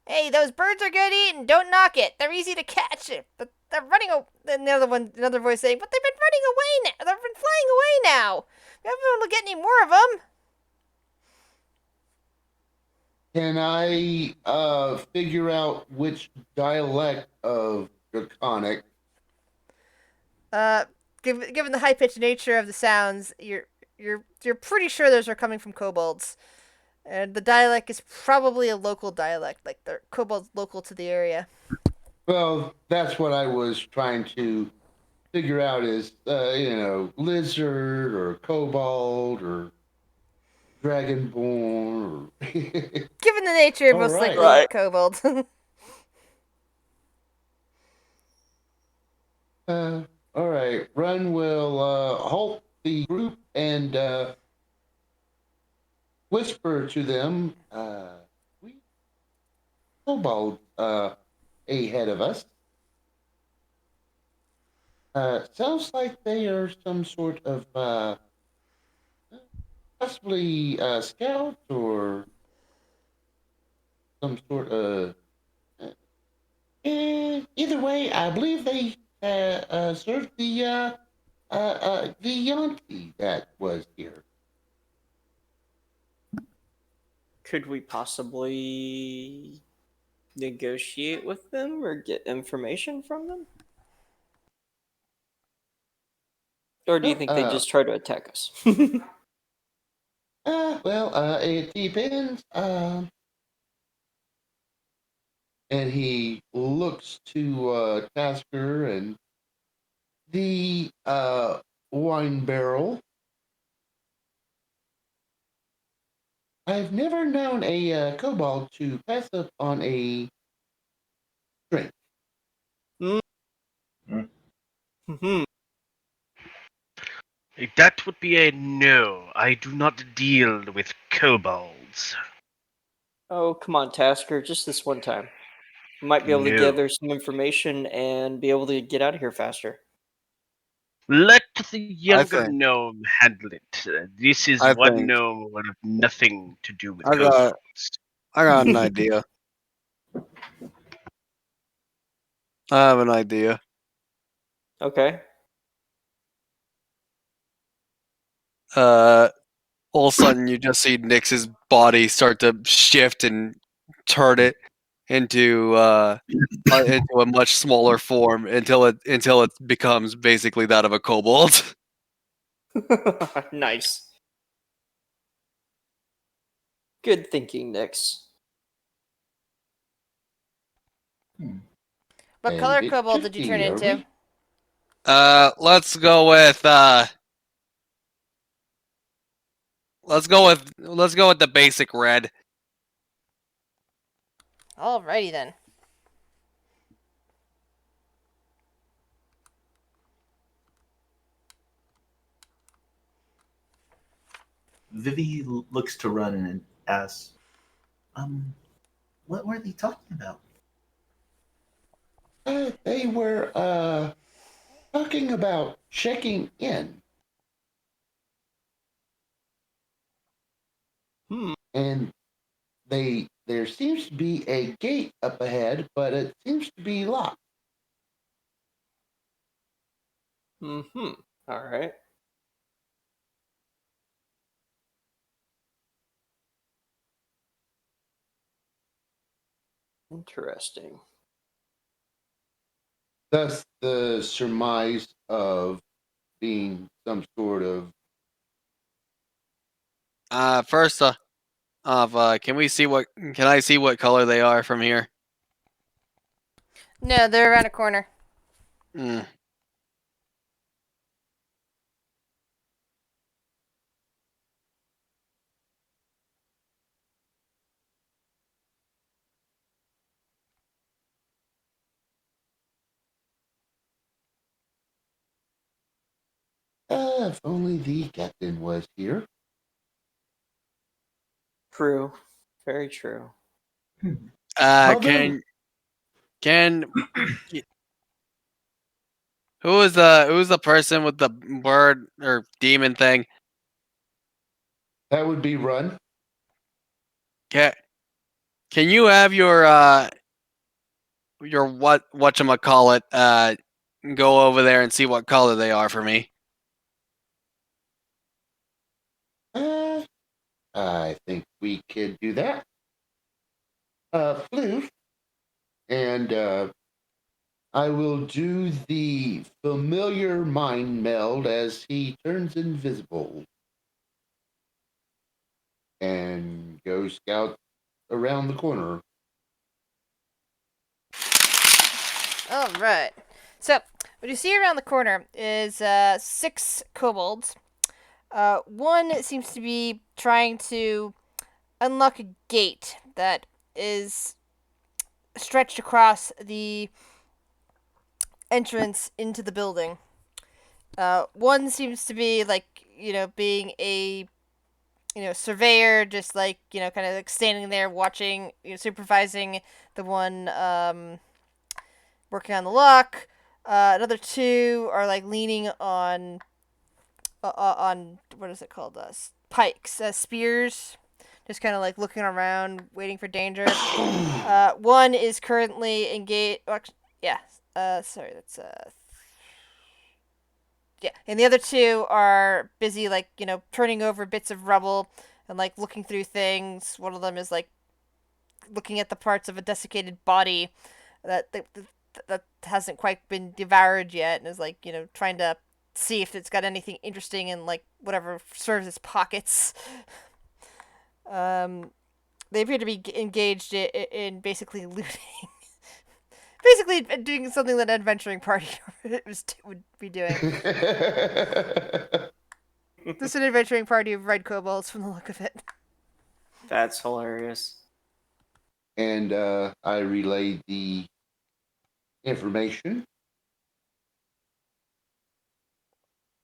Hey, those birds are good eating. Don't knock it. They're easy to catch. But they're running away." Then another voice saying, "But they've been running away now. They've been flying away now. We haven't been able to get any more of them." Can I figure out which dialect of Draconic? Given the high pitched nature of the sounds, you're pretty sure those are coming from kobolds, and the dialect is probably a local dialect, like the kobolds local to the area. Well, that's what I was trying to figure out is, lizard or kobold or dragonborn. Or Given the nature, All most right. likely Right. kobold. All right. Run will halt the group and whisper to them. We kobold ahead of us. Sounds like they are some sort of possibly scout or some sort of. Either way, I believe they served the Yankee that was here. Could we possibly negotiate with them or get information from them? Or do you think they just try to attack us? It depends. And he looks to Tasker and the wine barrel. I've never known a kobold to pass up on a drink. Hmm. That would be a no. I do not deal with kobolds. Oh, come on, Tasker. Just this one time. We might be able to No. gather some information and be able to get out of here faster. Let the I younger think. gnome handle it. This is I one think. gnome would have nothing to do with I got. kobolds. I got an idea. I have an idea. Okay. All of a sudden you just see Nyx's body start to shift and turn it into a much smaller form until it becomes basically that of a kobold. Nice. Good thinking, Nyx. What And color bit kobold did you turn tricky, are into? we? Let's go with the basic red. Alrighty then. Vivi looks to Run and asks, what were they talking about? They were talking about checking in. Hmm. And there seems to be a gate up ahead, but it seems to be locked. Mm-hmm. All right. Interesting. Thus the surmise of being some sort of First can I see what color they are from here? No, they're around a corner. Mm. if only the captain was here. True. Very true. Although Can who's the person with the bird or demon thing? that would be Run. Can can you have your whatchamacallit go over there and see what color they are for me? Uh, I think we could do that. Floof, and I will do the familiar mind meld as he turns invisible and go scout around the corner. Alright. So, what you see around the corner is 6 kobolds. One seems to be trying to unlock a gate that is stretched across the entrance into the building. One seems to be like, being a surveyor, just like, kind of like standing there watching, supervising the one working on the lock. Another 2 are like leaning on what is it called? Pikes, spears, just kind of like looking around, waiting for danger. One is currently engaged. Yeah. Sorry, that's yeah, and the other 2 are busy, like, turning over bits of rubble and like looking through things. One of them is like looking at the parts of a desiccated body that hasn't quite been devoured yet, and is like, trying to see if it's got anything interesting in like whatever serves its pockets. They appear to be engaged in basically looting. Basically doing something that an adventuring party would be doing. This is an adventuring party of red kobolds from the look of it. That's hilarious. And I relayed the information.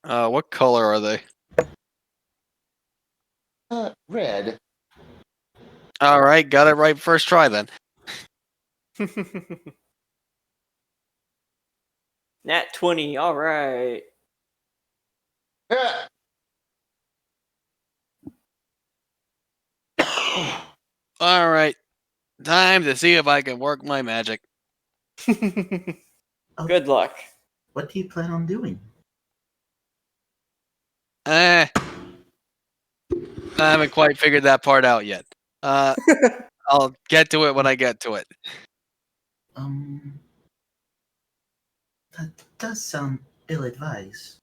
What color are they? Red. All right, got it right first try then. Nat 20. All right. Ah! All right, time to see if I can work my magic. Good luck. What do you plan on doing? I haven't quite figured that part out yet. I'll get to it when I get to it. Um, that does sound ill-advised.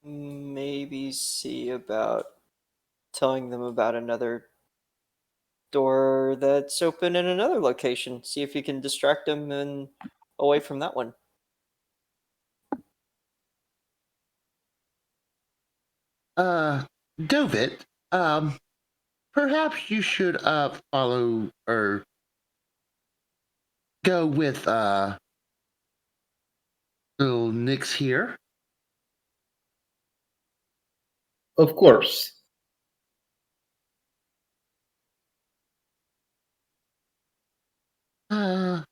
Maybe see about telling them about another door that's open in another location. See if you can distract them and away from that one. Dovit, perhaps you should follow or go with little Nix here. Of course. Uh,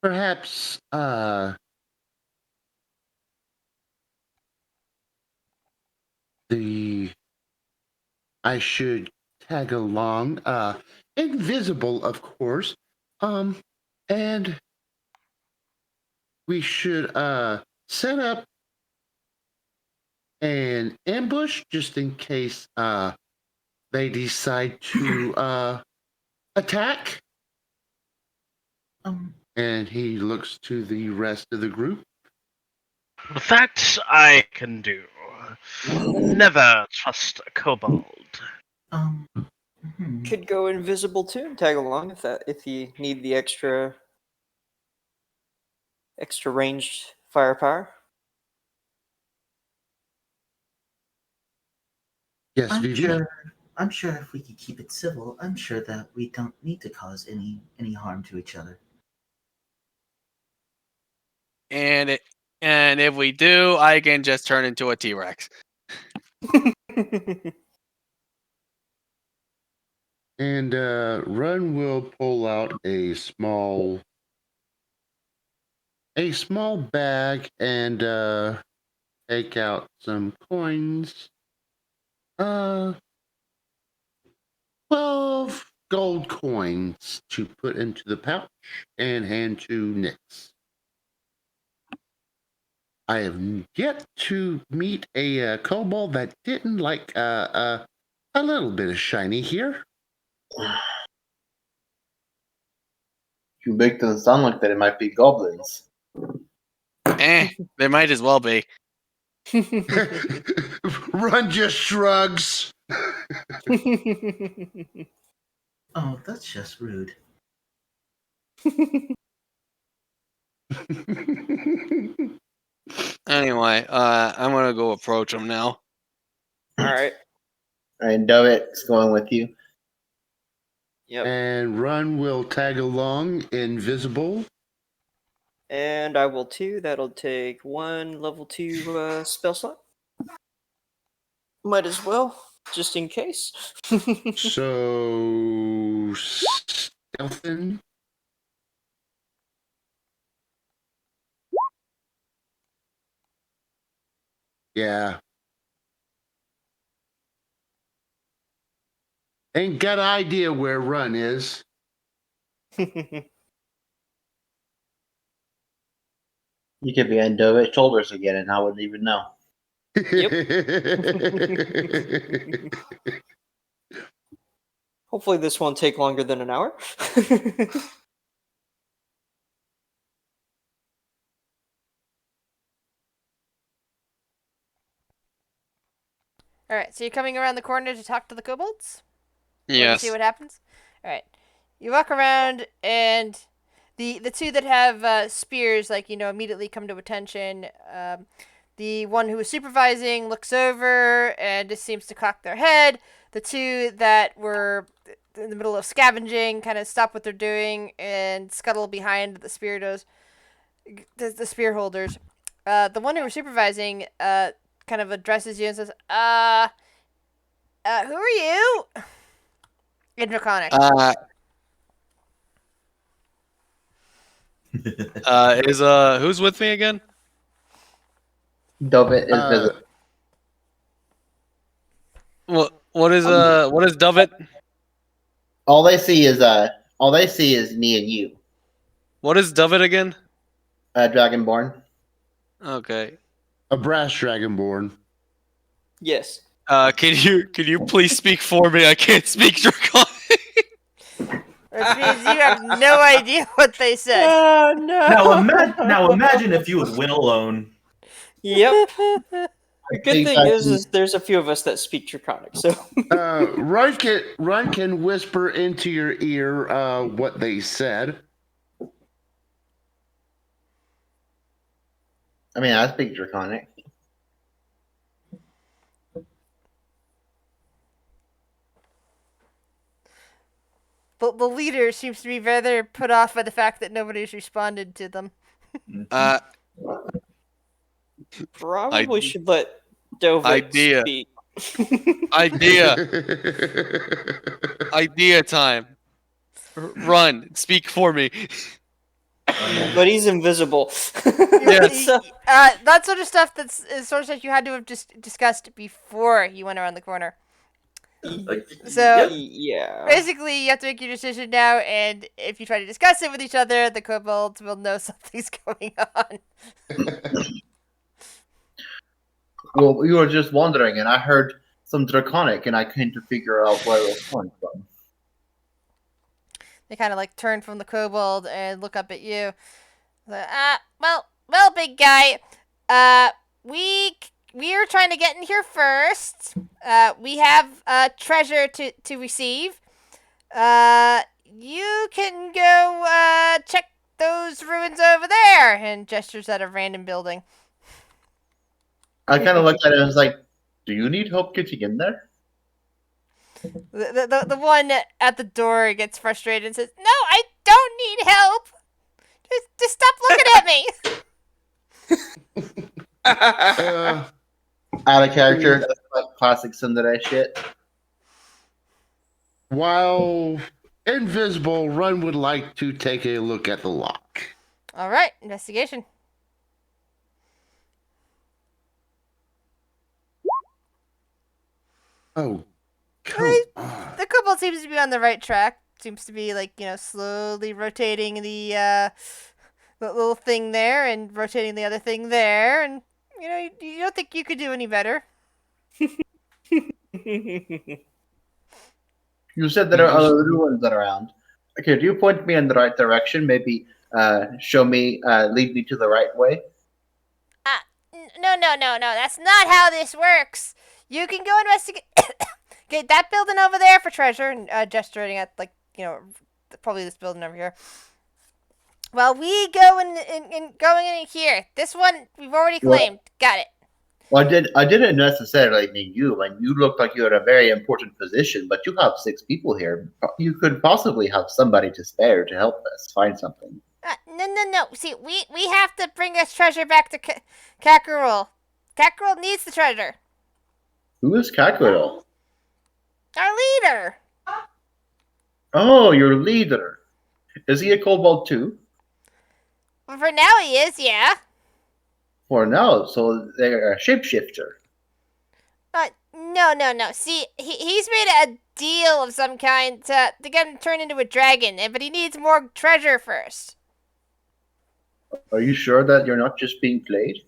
perhaps the I should tag along. Invisible, of course. And we should set up an ambush just in case they decide to attack. Um, And he looks to the rest of the group. That I can do. Never trust a kobold. um, Could go invisible too and tag along if you need the extra ranged firepower. Yes, I'm Vivi. sure. I'm sure if we could keep it civil, I'm sure that we don't need to cause any harm to each other. And if we do, I can just turn into a T-Rex. And Run will pull out a small bag and take out some coins. 12 gold coins to put into the pouch and hand to Nix. I have yet to meet a kobold that didn't like a little bit of shiny here. You make them sound like that it might be goblins. There might as well be. Run just shrugs. Oh, that's just rude. Anyway, I'm gonna go approach him now. All right. And Dovit's going with you. Yep. And Run will tag along invisible. And I will too. That'll take one level 2 spell slot. Might as well, just in case. So stealthen. Yeah. Ain't got an idea where Run is. You could be on Dovit's shoulders again, and I wouldn't even know. Hopefully, this won't take longer than an hour. All right, so you're coming around the corner to talk to the kobolds? Or to Yes. see what happens? All right. You walk around, and the two that have spears, like, immediately come to attention. The one who was supervising looks over and just seems to cock their head. The two that were in the middle of scavenging kind of stop what they're doing and scuttle behind the the spear holders. The one who was supervising kind of addresses you and says, who are you? In Draconic. Who's with me again? Dovit is visible. What is Dovet? All they see is me and you, What is Dovet again? Dragonborn. Okay. A brass dragonborn. Yes. Can you please speak for me? I can't speak Draconic. Which means you have no idea what they said. Oh no. Now imagine if you would win alone. Yep. The good think thing I is there's a few of us that speak Draconic, so. Ryan can whisper into your ear what they said. I mean, I speak Draconic. The leader seems to be rather put off by the fact that nobody's responded to them. Probably should let Dovit speak. Idea time. Run, speak for me. But he's invisible. Yes. So- That sort of stuff is sort of stuff you had to have just discussed before you went around the corner. So yeah. basically, you have to make your decision now, and if you try to discuss it with each other, the kobolds will know something's going on. Well, we were just wandering, and I heard some Draconic, and I came to figure out where it was coming from. They kind of like turn from the kobold and look up at you. Well, big guy. We were trying to get in here first. We have treasure to receive. You can go check those ruins over there, and gestures at a random building. I kind of looked at it and was like, "Do you need help getting in there?" The one at the door gets frustrated and says, "No, I don't need help. Just stop looking at me." Out of character, that's like classic Tsundere shit. While invisible, Run would like to take a look at the lock. All right, investigation. Oh, come on. The kobold seems to be on the right track. Seems to be slowly rotating the little thing there and rotating the other thing there, and you don't think you could do any better. You said there are other ruins around. Okay, do you point me in the right direction? Maybe show me, lead me to the right way. No. That's not how this works. You can go investigate. Okay, that building over there for treasure, and gesturing at probably this building over here. Well, we going in here. This one we've already claimed. Got it. Well, I didn't necessarily mean you, and you look like you're in a very important position, but you have 6 people here. You could possibly have somebody to spare to help us find something. No. See, we have to bring this treasure back to Kakarul. Kakarul needs the treasure. Who is Kakaril? Our leader. Oh, your leader. Is he a kobold too? Well, for now he is, yeah. For now, so they're a shapeshifter. No. See, he's made a deal of some kind to get him turned into a dragon, but he needs more treasure first. Are you sure that you're not just being played?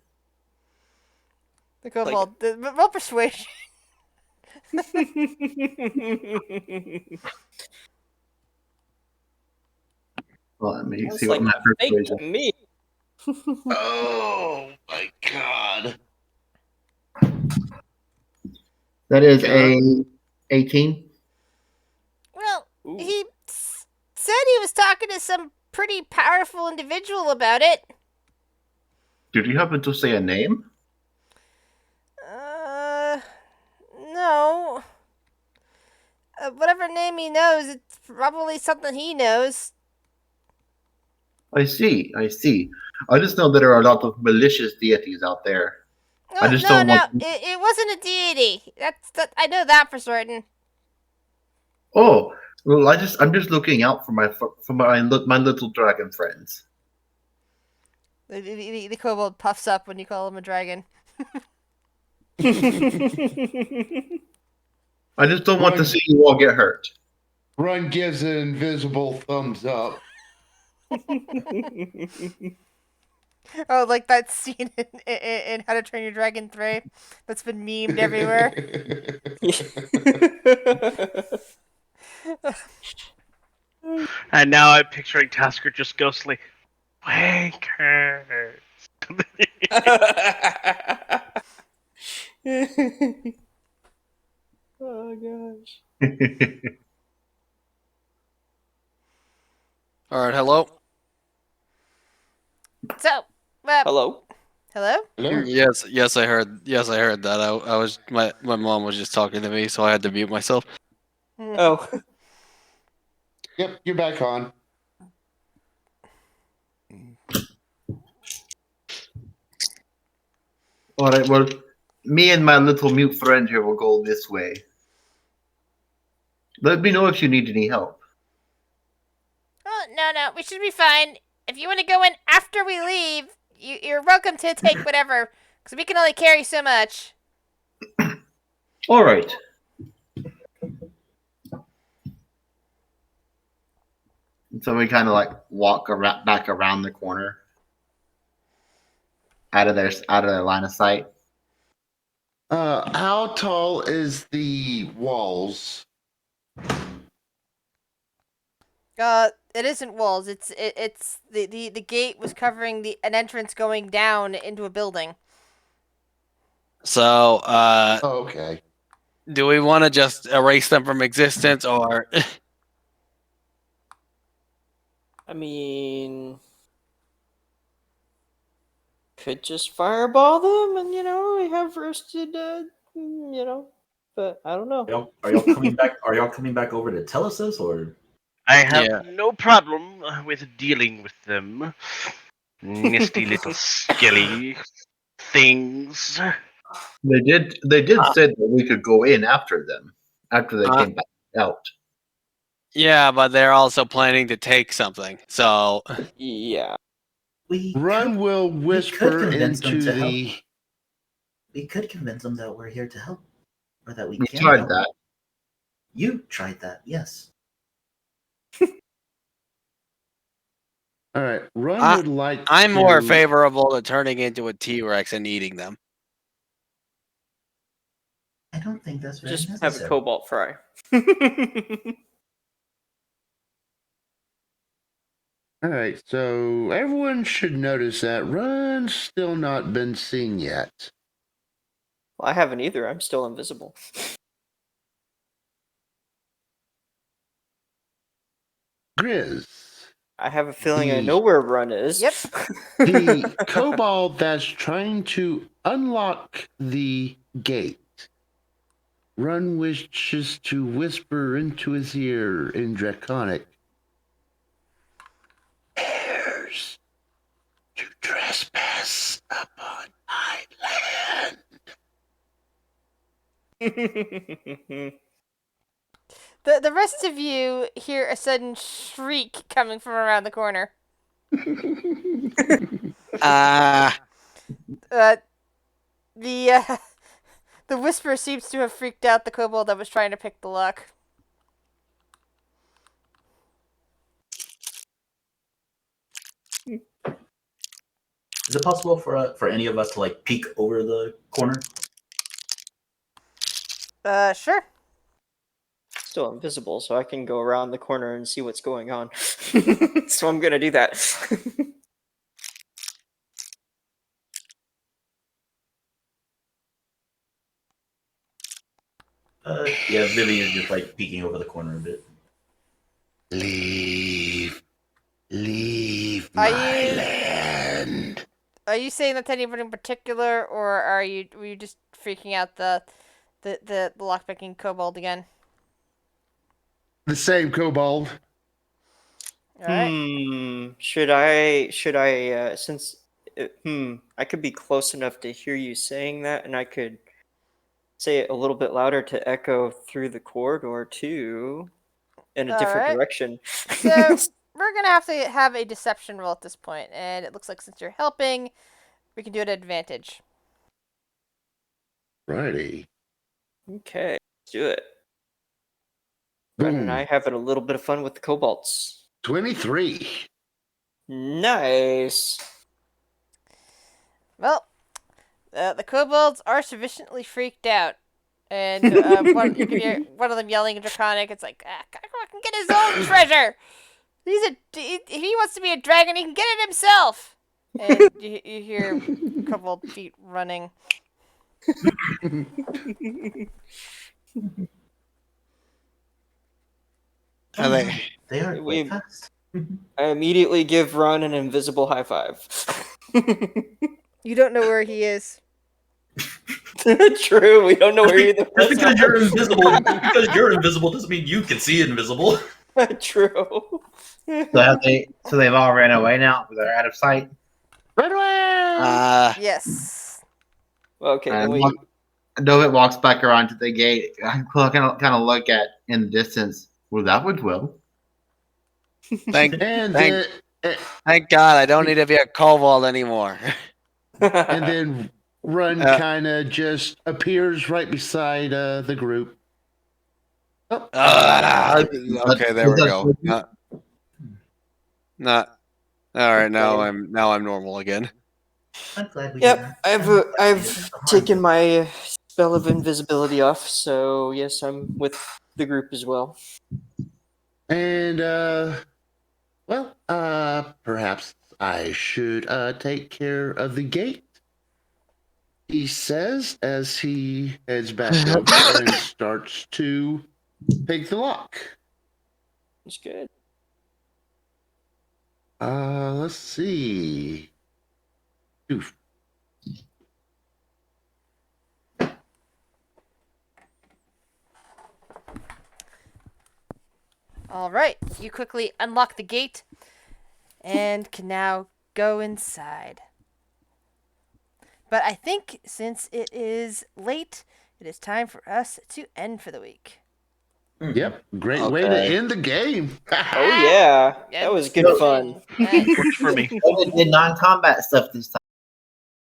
The kobold, roll persuasion. Well, let me It's see what like my fake persuasion. to me. Oh my god. That is a 18. Well, Ooh. he said he was talking to some pretty powerful individual about it. Did you happen to say a name? No. Whatever name he knows, it's probably something he knows. I see. I see. I just know that there are a lot of malicious deities out there. I just No, don't want. it wasn't a deity. I know that for certain. Oh, well, I'm just looking out for my little dragon friends. The kobold puffs up when you call him a dragon. I just don't want to Right. see you all get hurt. Run gives an invisible thumbs up. Oh, like that scene in How to Train Your Dragon 3 that's been memed everywhere. And now I'm picturing Tasker just ghostly. Wankers. Oh gosh. All right, hello. So, Hello. hello? Hello? Yes, I heard. Yes, I heard that. I was my mom was just talking to me, so I had to mute myself. Oh. Yep, you're back on. All right. Well, me and my little mute friend here will go this way. Let me know if you need any help. Oh, no, we should be fine. If you want to go in after we leave, you're welcome to take whatever, because we can only carry so much. All right. So we kind of like walk back around the corner, out of their line of sight. How tall is the walls? It isn't walls. It's the gate was covering an entrance going down into a building. So, Oh, okay. do we want to just erase them from existence, or I mean, could just fireball them, and we have roasted, But I don't know. Are y'all coming back? Are y'all coming back over to tell us this, or I have Yeah. no problem with dealing with them. Nasty little skelly things. They did say that we could go in after them after they came back out. yeah, but they're also planning to take something. So, Yeah. we Run could, will we could whisper convince them into to help. the. We could convince them that we're here to help, or that we We can tried help. that. You tried that, yes. All right. Run would like. I'm more to- favorable to turning into a T-Rex and eating them. I don't think that's very Just have a necessary. cobalt fry. All right. So everyone should notice that Run's still not been seen yet. Well, I haven't either. I'm still invisible. Grizz. I have a feeling I know where Run is. Yep. The kobold that's trying to unlock the gate. Run wishes to whisper into his ear in Draconic. Heirs to trespass upon my land. The rest of you hear a sudden shriek coming from around the corner. Ah, The the whisper seems to have freaked out the kobold that was trying to pick the lock. Is it possible for any of us to like peek over the corner? Sure. Still invisible, so I can go around the corner and see what's going on. So I'm gonna do that. Yeah, Vivi is just like peeking over the corner a bit. Leave Leave Are my you- land. Are you saying that to anyone in particular, or were you just freaking out the lockpicking kobold again? The same kobold. All right. Should I since I could be close enough to hear you saying that, and I could say it a little bit louder to echo through the corridor too, in a different Alright. direction. So we're gonna have to have a deception roll at this point, and it looks like since you're helping, we can do it at advantage. Righty. Okay, let's do it. Ren and I Boom. having a little bit of fun with the kobolds. 23. Nice. Well, the kobolds are sufficiently freaked out, and you can hear one of them yelling in Draconic. It's like, I can get his own treasure. If he wants to be a dragon, he can get it himself. And you hear a couple of feet running. Are they? They are We- quite fast. I immediately give Ron an invisible high five. You don't know where he is. True, we don't know where either. Just because you're invisible, doesn't mean you can see invisible. True. So they've all ran away now. They're out of sight. Right away! Yes. Okay, then we, Novit walks back around to the gate. I kind of look at in the distance. Well, that went well. Thank and, Thank- then, thank God I don't need to be a kobold anymore. and then Run kind of just appears right beside the group. Oh. Okay, there we go. Not. All right, now I'm normal again. I'm glad we Yep, I've taken my spell of invisibility off, so yes, I'm with the group as well. And, perhaps I should take care of the gate. He says as he heads back over and starts to pick the lock. It's good. Let's see. Oof. All right. You quickly unlock the gate and can now go inside. But I think since it is late, it is time for us to end for the week. Yep, great way to Okay. end the game. Oh yeah, that was good fun. Nice. Works for me. They did non-combat stuff this time.